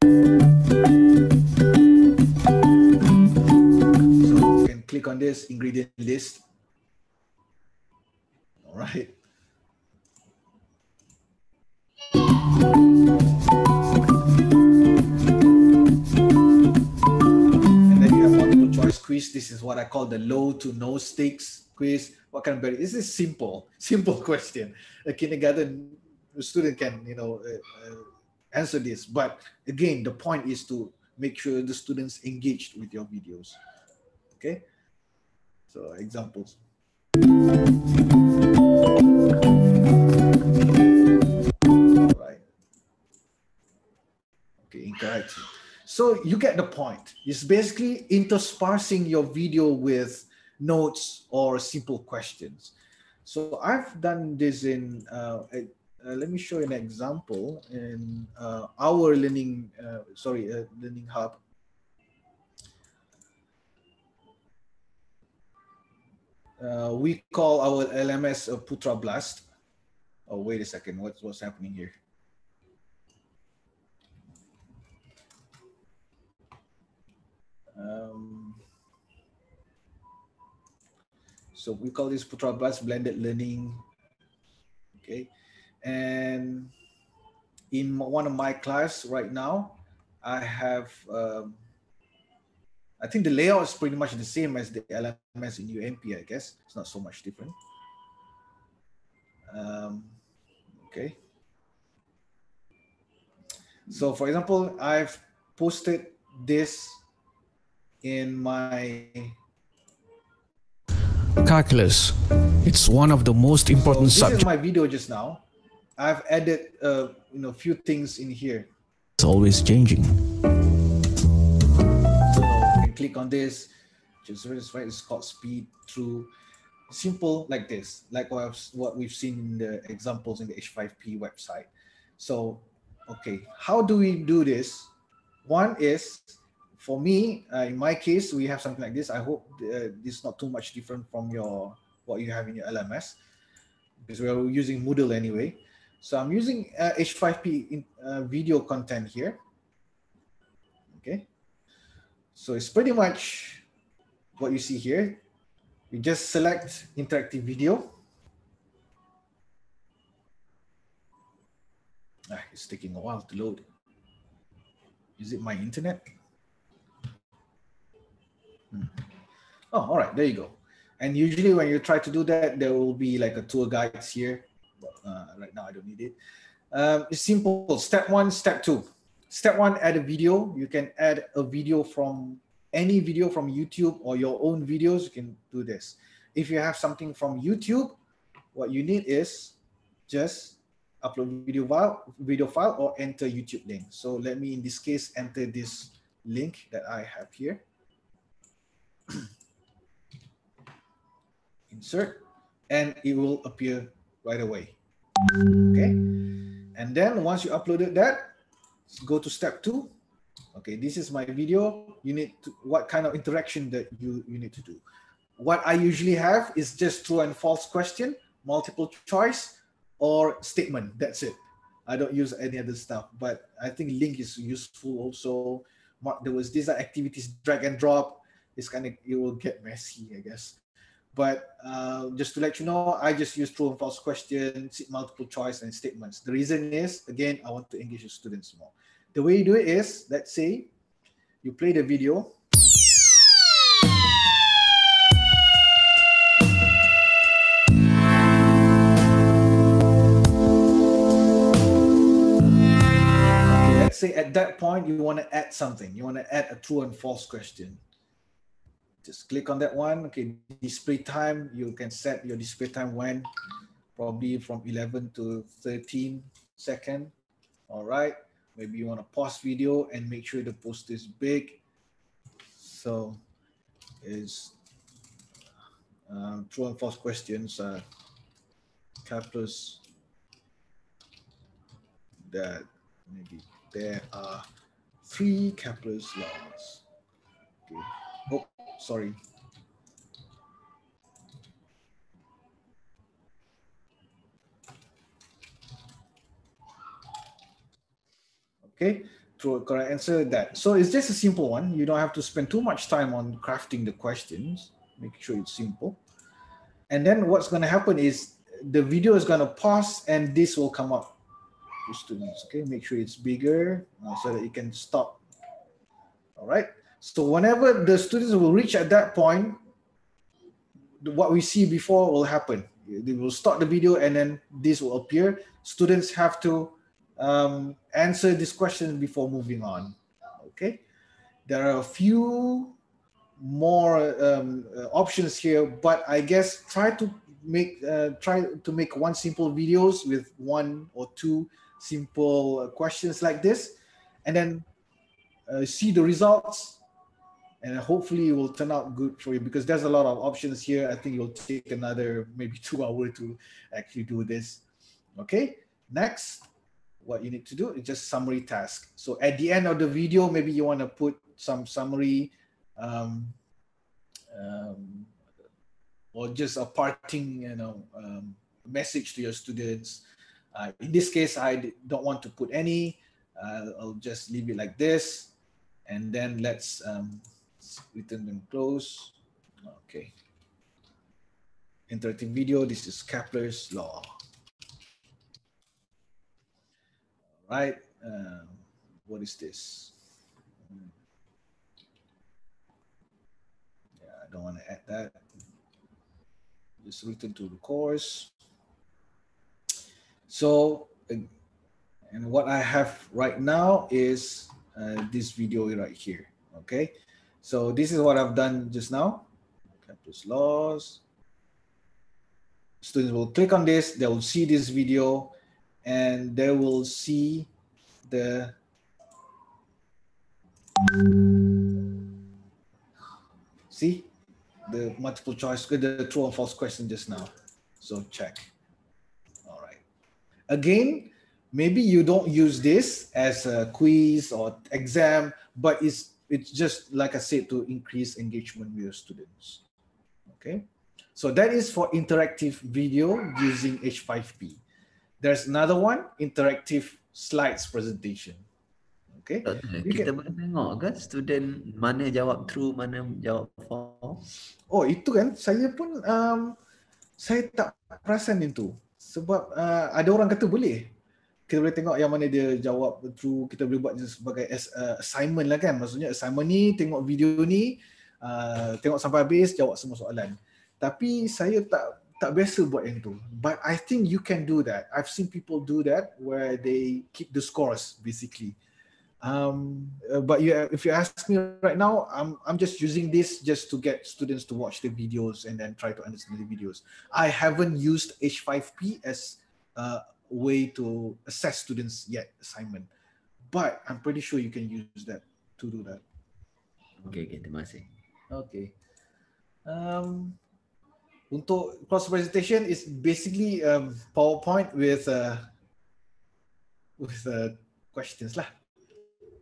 So you can click on this ingredient list. All right. And then you have multiple choice quiz. This is what I call the low to no stakes quiz. What kind of berry? This is simple question. A kindergarten student can, answer this. But again, the point is to make sure the students engaged with your videos. Okay. So examples. All right. Okay, incorrect. So you get the point. It's basically interspersing your video with notes or simple questions. So I've done this in, let me show you an example in our learning, learning hub. We call our LMS Putra Blast. Oh, wait a second, what's happening here? So we call this Putra Blast blended learning. Okay, and in one of my class right now, I have, I think the layout is pretty much the same as the LMS in UMP, I guess. It's not so much different. Okay. So for example, I've posted this in my calculus. It's one of the most important subjects. This is my video just now. I've added a few things in here. It's always changing. So you can click on this. Just right, it's called speed through. Simple like this, like what we've seen in the examples in the H5P website. So, okay, how do we do this? One is, for me, in my case, we have something like this. I hope this is not too much different from what you have in your LMS, because we're using Moodle anyway. So I'm using H5P video content here. Okay, so it's pretty much what you see here. You just select interactive video. It's taking a while to load. Is it my internet? Oh, all right, there you go. And usually when you try to do that, there will be like a tour guides here. But, right now I don't need it. It's simple. Step 1, step 2. Step 1, add a video. You can add a video from any video from YouTube or your own videos. You can do this. If you have something from YouTube, what you need is just upload video file or enter YouTube link. So let me, in this case, enter this link that I have here. Insert, and it will appear right away. Okay, and then once you uploaded that, go to step 2. Okay, this is my video. You need to, what kind of interaction that you need to do. What I usually have is just true and false question, multiple choice, or statement. That's it. I don't use any other stuff, but I think link is useful also. There was these activities, drag and drop. It's kind of, it will get messy, I guess. But just to let you know, I just use true and false questions, multiple choice, and statements. The reason is, again, I want to engage the students more. The way you do it is, let's say you play the video. Okay, let's say at that point, you want to add something. You want to add a true and false question. Just click on that one. Okay, display time. You can set your display time when, probably from 11 to 13 seconds. All right. Maybe you want to pause video and make sure the poster is big. So is true and false questions. Calculus that maybe there are 3 calculus laws. Okay. Oh, sorry. Okay, true, correct answer that. So it's just a simple one. You don't have to spend too much time on crafting the questions. Make sure it's simple. And then what's going to happen is the video is going to pause and this will come up to students. Okay, make sure it's bigger so that you can stop. All right. So whenever the students will reach at that point, what we see before will happen. They will start the video and then this will appear. Students have to answer this question before moving on. Okay, there are a few more options here, but I guess try to make one simple videos with 1 or 2 simple questions like this, and then see the results, and hopefully it will turn out good for you, because there's a lot of options here. I think it will take another maybe 2 hours to actually do this. Okay, next. What you need to do is just summary task. So at the end of the video, maybe you want to put some summary or just a parting, message to your students. In this case, I don't want to put any. I'll just leave it like this, and then let's return them close. Okay. Interactive video. This is Kepler's law. Right, what is this? Yeah, I don't want to add that. Just return to the course. So, and what I have right now is this video right here. Okay, so this is what I've done just now. Kepler's laws. Students will click on this. They will see this video. And they will see the multiple choice, the true and false question just now. So check. All right. Again, maybe you don't use this as a quiz or exam, but it's just, like I said, to increase engagement with your students. Okay. So that is for interactive video using H5P. There's another one, interactive slides presentation. Okay. Kita boleh tengok kan student mana jawab true, mana jawab false? Oh, itu kan saya pun saya tak perasan itu. Sebab ada orang kata boleh. kita boleh tengok yang mana dia jawab through, kita boleh buat sebagai assignment lah kan. Maksudnya assignment ni, tengok video ni, tengok sampai habis, jawab semua soalan. Tapi saya tak biasa buat yang tu. But I think you can do that. I've seen people do that where they keep the scores basically. But if you ask me right now, I'm just using this just to get students to watch the videos and then try to understand the videos. I haven't used H5P as way to assess students yet assignment, but I'm pretty sure you can use that to do that. Okay, terima kasih. Okay. Untuk cross presentation is basically PowerPoint with questions lah.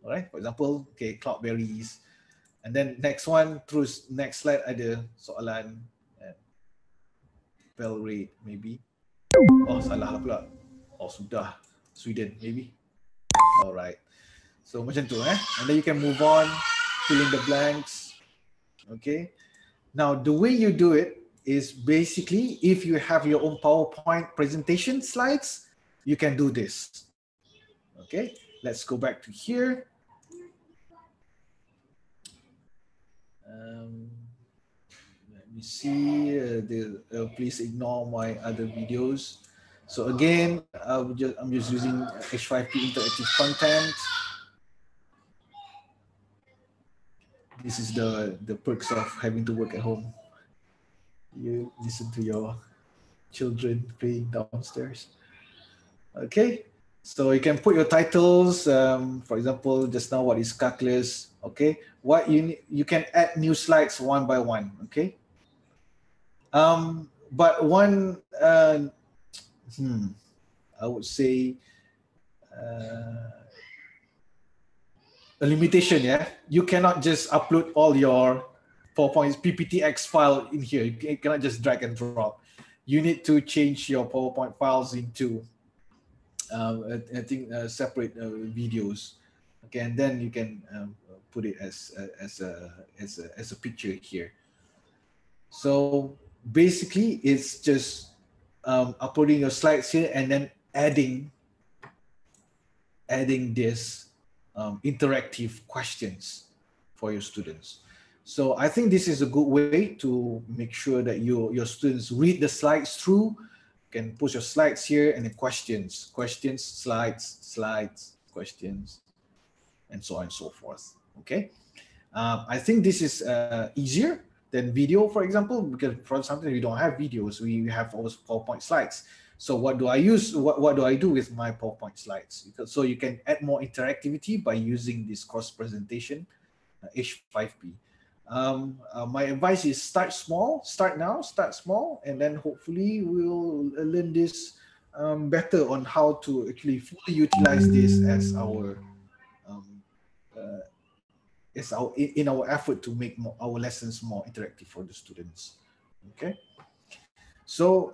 Alright, for example, okay, cloudberries, and then next one, terus next slide ada soalan, bell rate maybe. Oh, salah lah pula. Oh, sudah. Sweden, maybe. Alright. So, macam tu, And then you can move on, fill in the blanks. Okay. Now, the way you do it is basically, if you have your own PowerPoint presentation slides, you can do this. Okay. Let's go back to here. Let me see. Please ignore my other videos. So again, I'm just using H5P interactive content. This is the perks of having to work at home. You listen to your children playing downstairs. Okay, so you can put your titles. For example, just now, what is calculus? Okay, what you can add new slides one by one. Okay, but one. I would say a limitation, You cannot just upload all your PowerPoint PPTX file in here. You cannot just drag and drop. You need to change your PowerPoint files into I think separate videos. Okay, and then you can put it as a picture here. So basically, it's just uploading your slides here and then adding this interactive questions for your students. So I think this is a good way to make sure that your students read the slides through. You can post your slides here and then questions, slides, questions, and so on and so forth. Okay, I think this is easier than video, for example, because for something we don't have videos, we have always PowerPoint slides. So what do I use? What do I do with my PowerPoint slides? So you can add more interactivity by using this cross presentation, H5P. My advice is start small, start small, and then hopefully we'll learn this better on how to actually fully utilize this as our in our effort to make our lessons more interactive for the students. Okay, so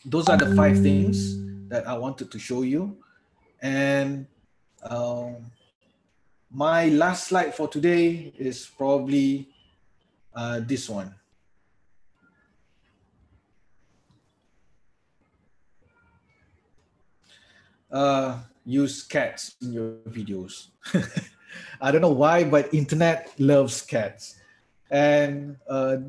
those are the 5 things that I wanted to show you, and my last slide for today is probably this one. Use cats in your videos. I don't know why, but internet loves cats, and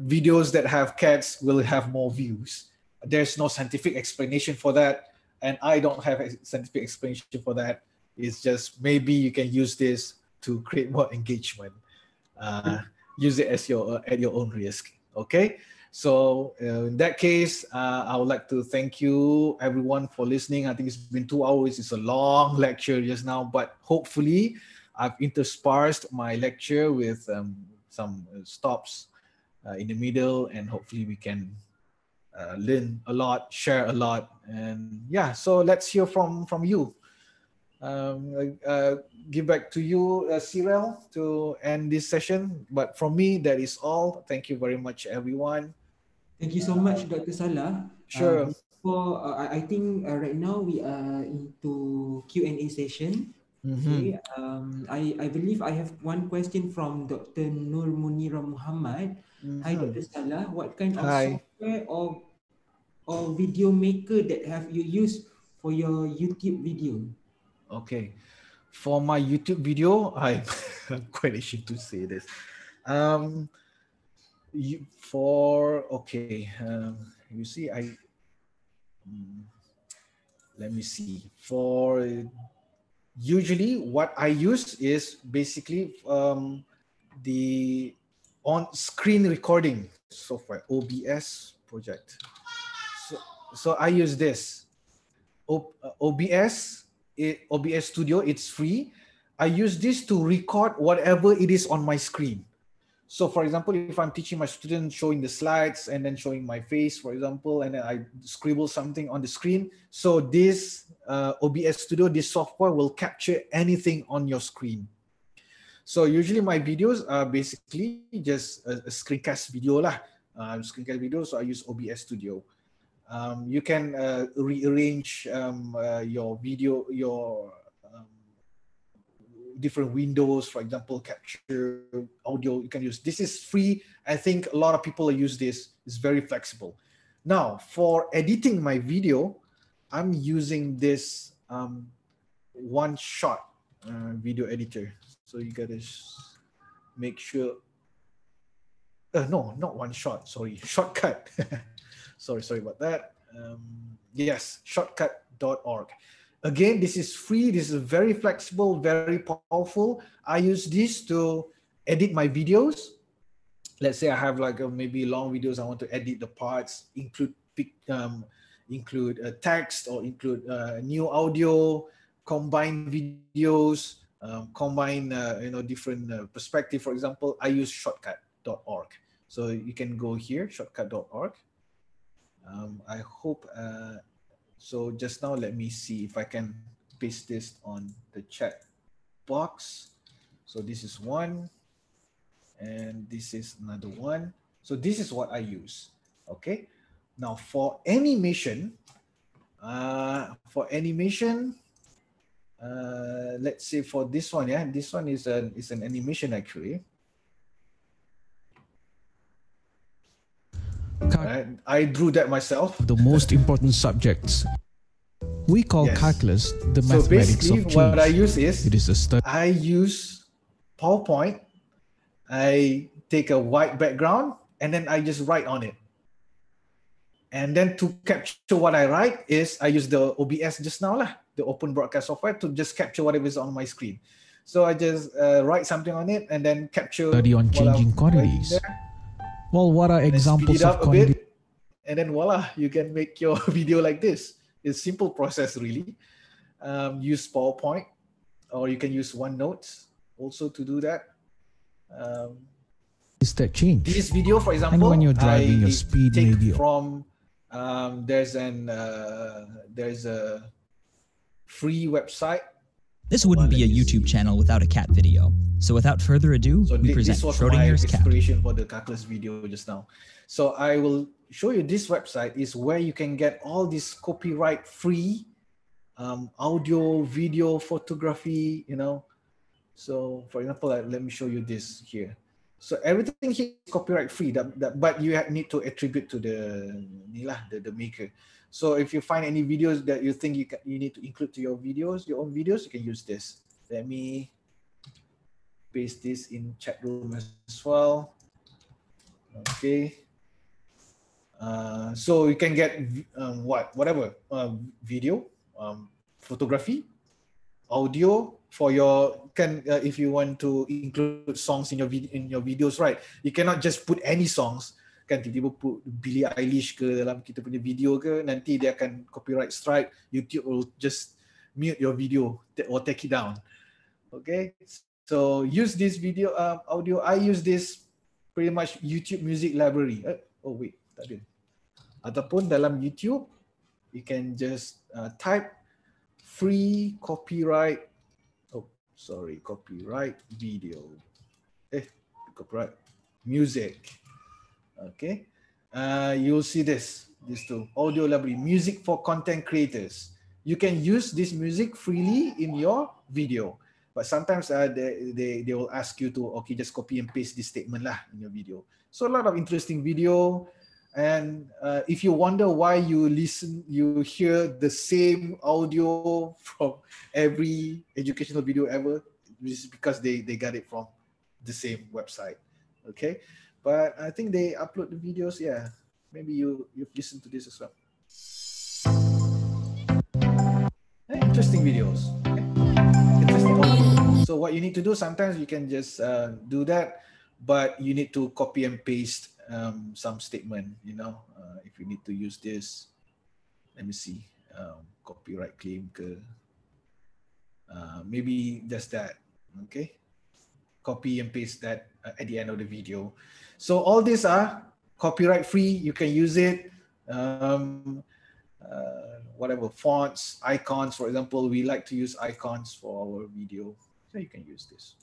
videos that have cats will have more views. There's no scientific explanation for that, and I don't have a scientific explanation for that. It's just maybe you can use this to create more engagement. Use it as at your own risk. Okay. So in that case, I would like to thank you everyone for listening. I think it's been 2 hours. It's a long lecture just now, but hopefully I've interspersed my lecture with some stops in the middle, and hopefully we can learn a lot, share a lot, and yeah. So let's hear from you. Give back to you, Cyril, to end this session. But from me, that is all. Thank you very much, everyone. Thank you so much, Dr. Salah. Sure. I think right now we are into Q&A session. Okay. I believe I have one question from Dr. Nur Munira Muhammad. Hi, Dr. Salah. What kind of software or video maker that have you used for your YouTube video? Okay. For my YouTube video, I'm quite ashamed to say this. You see, let me see. For usually, what I use is basically the on-screen recording software, OBS project. So I use this OBS Studio. It's free. I use this to record whatever it is on my screen. So for example, if I'm teaching my students, showing the slides and then showing my face, for example, and then I scribble something on the screen. So this OBS Studio, this software will capture anything on your screen. So usually my videos are basically just a screencast video lah. Screencast video, so I use OBS Studio. You can rearrange your video, your different windows, for example, capture audio. You can use this. Is free. I think a lot of people use this. It's very flexible. Now, for editing my video, I'm using this one-shot video editor. So you gotta make sure. No, not one shot. Sorry, Shortcut. sorry about that. Yes, shortcut.org. Again, this is free. This is very flexible, very powerful. I use this to edit my videos. Let's say I have like maybe long videos. I want to edit the parts, include text or include new audio, combine videos, combine different perspective. For example, I use shortcut.org. So you can go here, shortcut.org. I hope. So just now, let me see if I can paste this on the chat box. So this is one, and this is another one. So this is what I use. Okay. Now for animation, let's say for this one, yeah, this one is an animation actually. I drew that myself. The most important subjects. We call calculus the mathematics so basically, of change. What I use is it is a study. I use PowerPoint. I take a white background and then I just write on it. And then to capture what I write is I use the OBS just now lah, the open broadcast software, to just capture whatever is on my screen. So I just write something on it and then capture. Study on changing quantities. Well, what are examples of quantities? And then voila, you can make your video like this. It's a simple process really. Use PowerPoint, or you can use OneNote also to do that. Is that change? This video, for example, and when you're driving, your speed may be from there's a free website. This wouldn't be a YouTube channel without a cat video. So without further ado, we present Schrodinger's cat. Inspiration for the calculus video just now. So I will show you this website is where you can get all this copyright free audio, video, photography, you know. So for example, let me show you this here. So everything here is copyright free, but you need to attribute to the maker. So if you find any videos that you think you need to include to your videos, your own videos, you can use this. Let me paste this in chat room as well. Okay. So you can get whatever video, photography, audio for your if you want to include songs in your videos, right? You cannot just put any songs. Kan tiba-tiba put Billie Eilish ke dalam kita punya video ke, nanti dia akan copyright strike. YouTube will just mute your video or take it down. Okay, so use this video audio. I use this pretty much YouTube Music Library. Oh wait, tak ada. Ataupun dalam YouTube, you can just type free copyright. Oh, sorry, copyright video. Copyright music. Okay, you'll see this too. Audio library, music for content creators. You can use this music freely in your video, but sometimes they will ask you to just copy and paste this statement lah in your video. So a lot of interesting video. And if you wonder why you hear the same audio from every educational video ever, it's because they got it from the same website. Okay, but I think they upload the videos. Yeah, maybe you've listened to this as well. Interesting videos. Okay. Interesting audio. So what you need to do, sometimes you can just do that, but you need to copy and paste some statement, you know, if you need to use this. Let me see, copyright claim maybe just that. Okay, copy and paste that at the end of the video. So all these are copyright free. You can use it. Whatever fonts, icons, for example, we like to use icons for our video, so you can use this.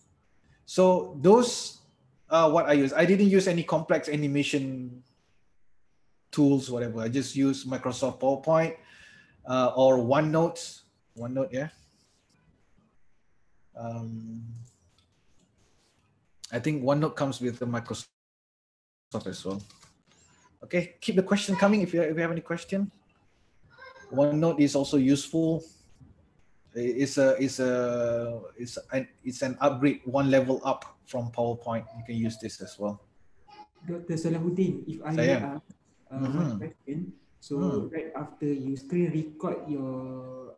So those are what I use. I didn't use any complex animation tools, whatever. I just use Microsoft PowerPoint or OneNote. OneNote, yeah. I think OneNote comes with the Microsoft as well. Okay, keep the question coming if you have any question. OneNote is also useful. It's an upgrade, one level up from PowerPoint. You can use this as well. Dr. Salahuddin, if I may ask one question. So right after you screen record your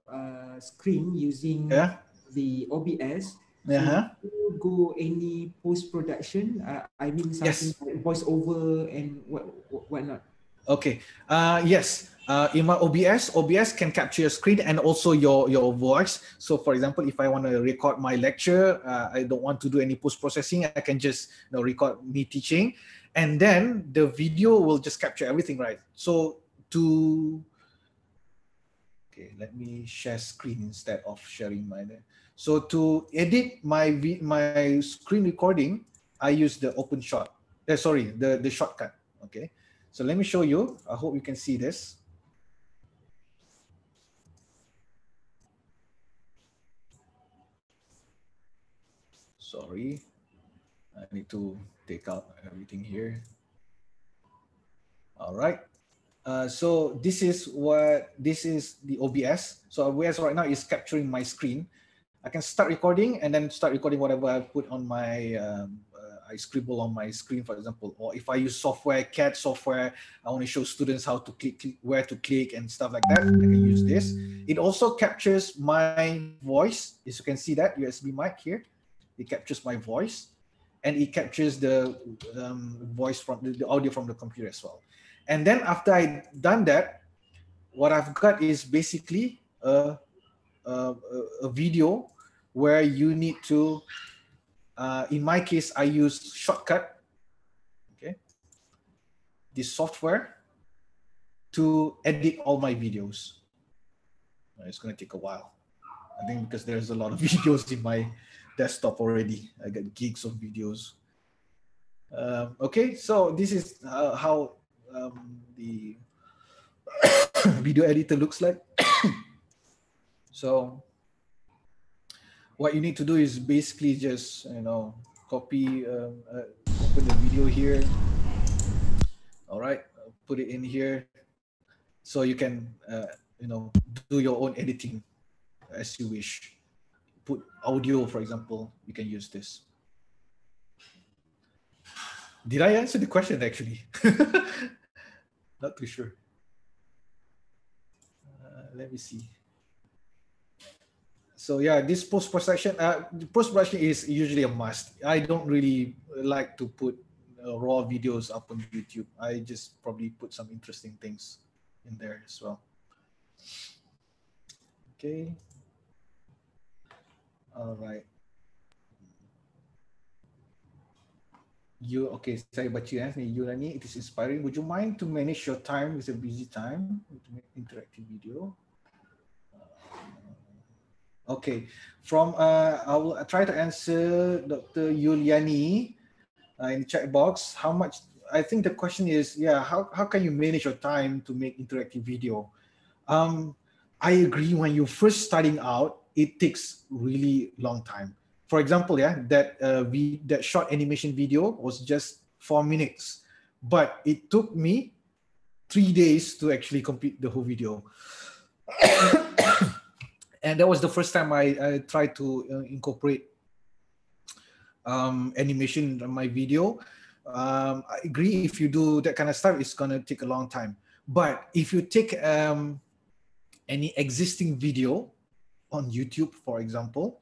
screen using the OBS, so you go any post-production? I mean something like voiceover and whatnot. Okay. Yes. In my OBS can capture your screen and also your voice. So for example, if I want to record my lecture, I don't want to do any post-processing, I can just record me teaching, and then the video will just capture everything, right? So let me share screen instead of sharing my. So to edit my screen recording, I use the OpenShot. Sorry, the shortcut. Okay. So let me show you. I hope you can see this. Sorry, I need to take out everything here. All right. So this is the OBS. So OBS right now is capturing my screen. I can start recording and then start recording whatever I put on my I scribble on my screen, for example, or if I use software, CAD software, I want to show students how to click, where to click and stuff like that, I can use this. It also captures my voice. As you can see that USB mic here, it captures my voice, and it captures the voice from the audio from the computer as well. And then after I've done that, what I've got is basically a video where you need to, in my case, I use Shortcut, okay, this software to edit all my videos. It's going to take a while, I think, because there's a lot of videos in my desktop already. I got gigs of videos. Okay, so this is how the video editor looks like. So what you need to do is basically just, copy, open the video here. All right, put it in here. So you can, do your own editing as you wish. Put audio, for example, you can use this. Did I answer the question actually? Not too sure. Let me see. So yeah, this post-production is usually a must. I don't really like to put raw videos up on YouTube. I just probably put some interesting things in there as well. Okay. All right. Saya baca Yunani, it is inspiring. Would you mind to manage your time with a busy time to make interactive video? Okay, I will try to answer Dr. Yuliani in the chat box. How much? I think the question is, how can you manage your time to make interactive video? I agree. When you're first starting out, it takes really long time. For example, that short animation video was just 4 minutes, but it took me 3 days to actually complete the whole video. And that was the first time I tried to incorporate animation in my video. I agree, if you do that kind of stuff, it's gonna take a long time. But if you take any existing video on YouTube, for example,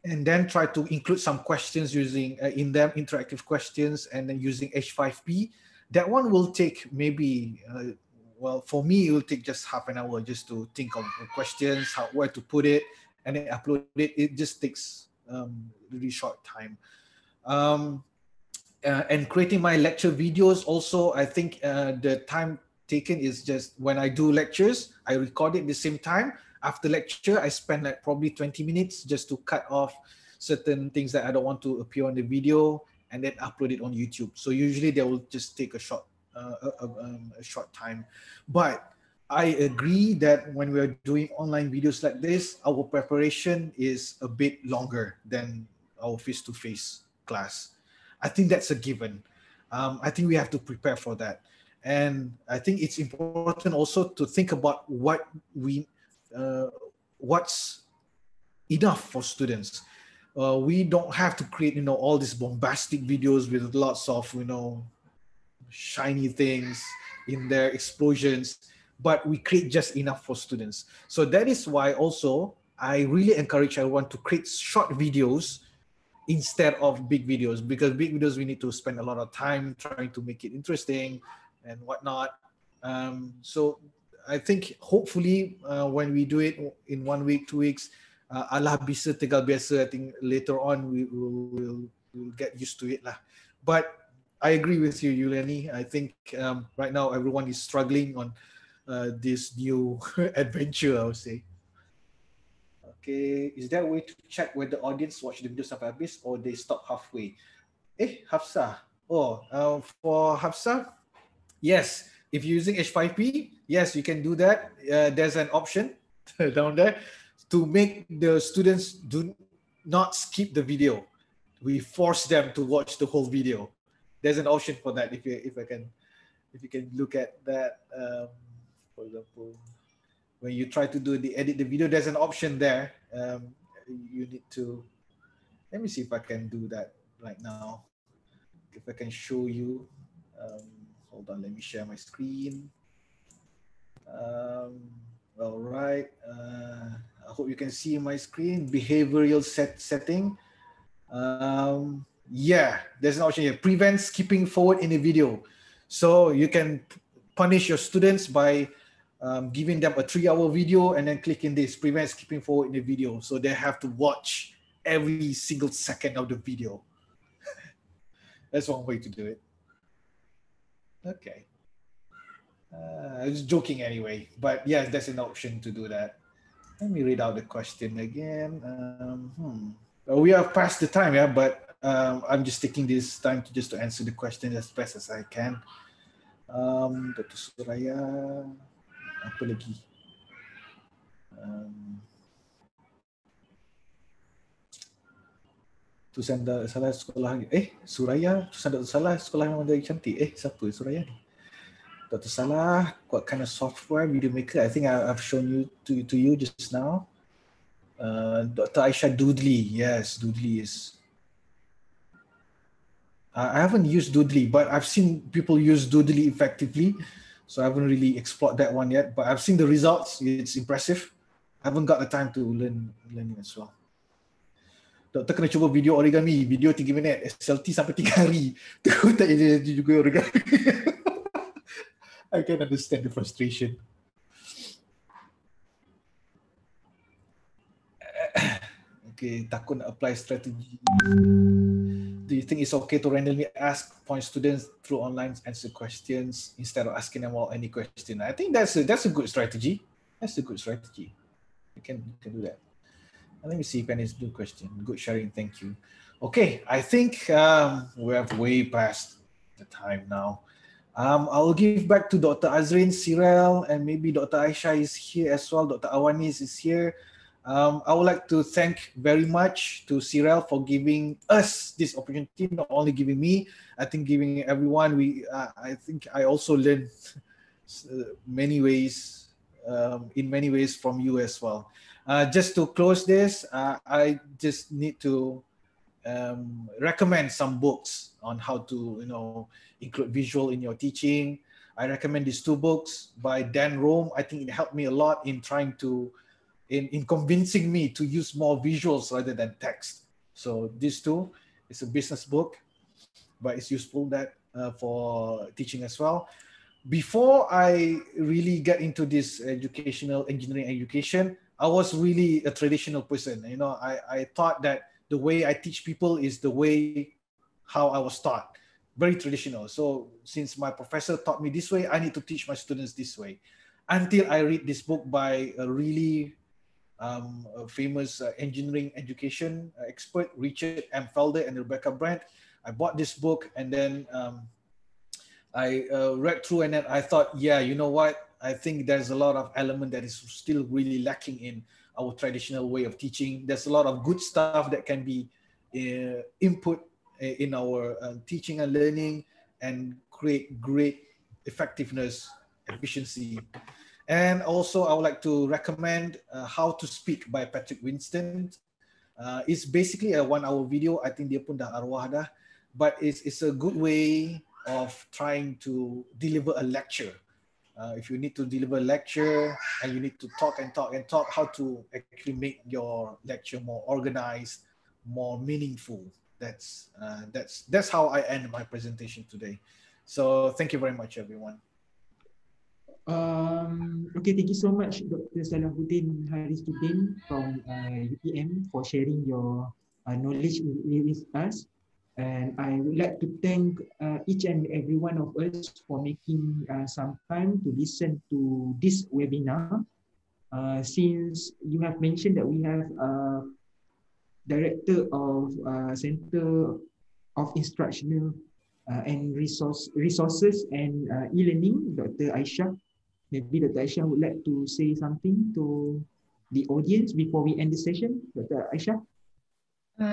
and then try to include some questions using in them interactive questions, and then using H5P, that one will take maybe, well, for me, it will take just half an hour just to think of questions, where to put it, and then upload it. It just takes really short time. And creating my lecture videos also, I think the time taken is just when I do lectures, I record it at the same time. After lecture, I spend like probably 20 minutes just to cut off certain things that I don't want to appear on the video, and then upload it on YouTube. So usually they will just take a short time. But I agree that when we're doing online videos like this, our preparation is a bit longer than our face-to-face class. I think that's a given. I think we have to prepare for that. And I think it's important also to think about what's enough for students. We don't have to create, all these bombastic videos with lots of, shiny things in their explosions, but we create just enough for students. So that is why also I really encourage everyone to create short videos instead of big videos, because big videos we need to spend a lot of time trying to make it interesting and whatnot. So I think hopefully when we do it in 1 week, 2 weeks, alah bisa tegal biasa, I think later on we will get used to it lah. But I agree with you, Yuliani. I think right now everyone is struggling on this new adventure, I would say. Okay, is there a way to check whether the audience watch the video sampai habis or they stop halfway? Hafsah. For Hafsah, yes. If you're using H5P, yes, you can do that. There's an option down there to make the students do not skip the video. We force them to watch the whole video. There's an option for that. If you can look at that, for example. When you try to edit the video, there's an option there. You need to, let me see if I can do that right now. If I can show you, hold on, let me share my screen. All right, I hope you can see my screen, behavioral setting. Yeah, there's an option here, prevent skipping forward in a video. So you can punish your students by giving them a 3-hour video and then clicking this, prevent skipping forward in the video. So they have to watch every single second of the video. That's one way to do it. Okay. I was joking anyway, but yeah, that's an option to do that. Let me read out the question again. We have passed the time, yeah, but I'm just taking this time to answer the question as best as I can. Dr. Suraya. Apa lagi? Tu sandal salah sekolah. Suraya, tu sandal salah sekolah memang dari cantik. Siapa Suraya ni? Dr. Salah, what kind of software video maker? I think I've shown you to you just now. Dr. Aisha, Doodly. Yes, Doodly is. I haven't used Doodly, but I've seen people use Doodly effectively. So I haven't really explored that one yet, but I've seen the results. It's impressive. I haven't got the time to learn it as well. Doktor kena cuba video origami, video 3 minit, SLT sampai 3 hari. Tu tak jadi juga origami. I can understand the frustration. Okay, takut nak apply strategy. Do you think it's okay to randomly ask point students through online answer questions instead of asking them all any question? I think that's a good strategy. That's a good strategy. You can do that. And let me see if any's good question. Good sharing. Thank you. Okay, I think we have way past the time now. I will give back to Dr. Azrin, Cyril, and maybe Dr. Aisha is here as well. Dr. Awanis is here. I would like to thank very much to Cyril for giving us this opportunity, not only giving me, I think giving everyone. I think I also learned many ways, in many ways from you as well. Just to close this, I just need to recommend some books on how to, include visual in your teaching. I recommend these two books by Dan Rome. I think it helped me a lot in trying to, in convincing me to use more visuals rather than text. So these two, it's a business book, but it's useful that for teaching as well. Before I really get into this engineering education, I was really a traditional person. I thought that the way I teach people is the way how I was taught, very traditional. So since my professor taught me this way, I need to teach my students this way. Until I read this book by a really famous engineering education expert, Richard M. Felder and Rebecca Brandt. I bought this book and then I read through, and then I thought, yeah, you know what? I think there's a lot of element that is still really lacking in our traditional way of teaching. There's a lot of good stuff that can be input in our teaching and learning and create great effectiveness, efficiency. And also I would like to recommend How to Speak by Patrick Winston. It's basically a 1-hour video. I think dia pun dah arwah dah, but it's a good way of trying to deliver a lecture. If you need to deliver a lecture and you need to talk and talk and talk, how to actually make your lecture more organized, more meaningful. That's how I end my presentation today. So thank you very much, everyone. Okay, thank you so much, Dr. Salahuddin Harisuddin from UPM for sharing your knowledge with us. And I would like to thank each and every one of us for making some time to listen to this webinar. Since you have mentioned that we have Director of Center of Instructional and Resources and E-Learning, Dr. Aisyah. Maybe Dr. Aisyah would like to say something to the audience before we end the session. Dr. Aisyah.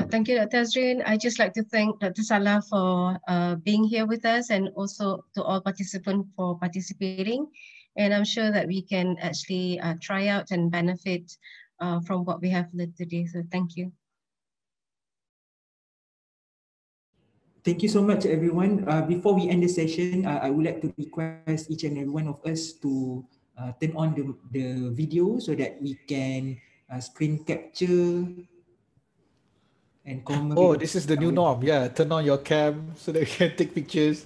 Thank you, Dr. Azrin. I just like to thank Dr. Salah for being here with us, and also to all participants for participating. And I'm sure that we can actually try out and benefit from what we have learned today. So thank you. Thank you so much, everyone. Before we end the session, I would like to request each and every one of us to turn on the video so that we can screen capture and comment. Oh, this is the new norm. Yeah, turn on your cam so that you can take pictures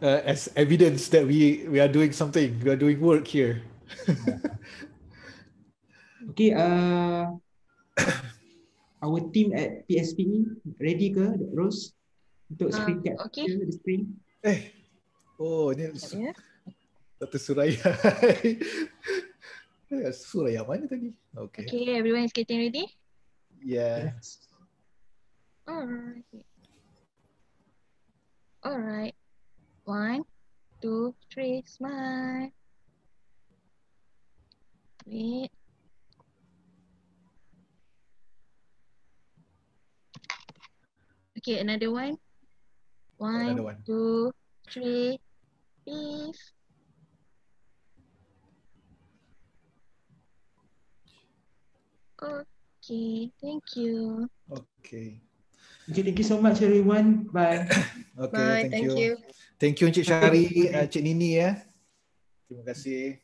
as evidence that we are doing something. We are doing work here. Okay, our team at PSPE ready ke, Rose? Untuk screen capture the screen. Oh, ini Dr. Suraya. Suraya mana tadi? Okay. Okay, everyone is getting ready? Yes. Alright. 1, 2, 3, smile. Wait. Okay, another one. 1, 2, 3, peace. Okay, thank you. Okay. Okay, thank you so much, everyone. Bye. Okay, Bye, thank you. Thank you, Encik Syari, Encik Nini ya. Terima kasih.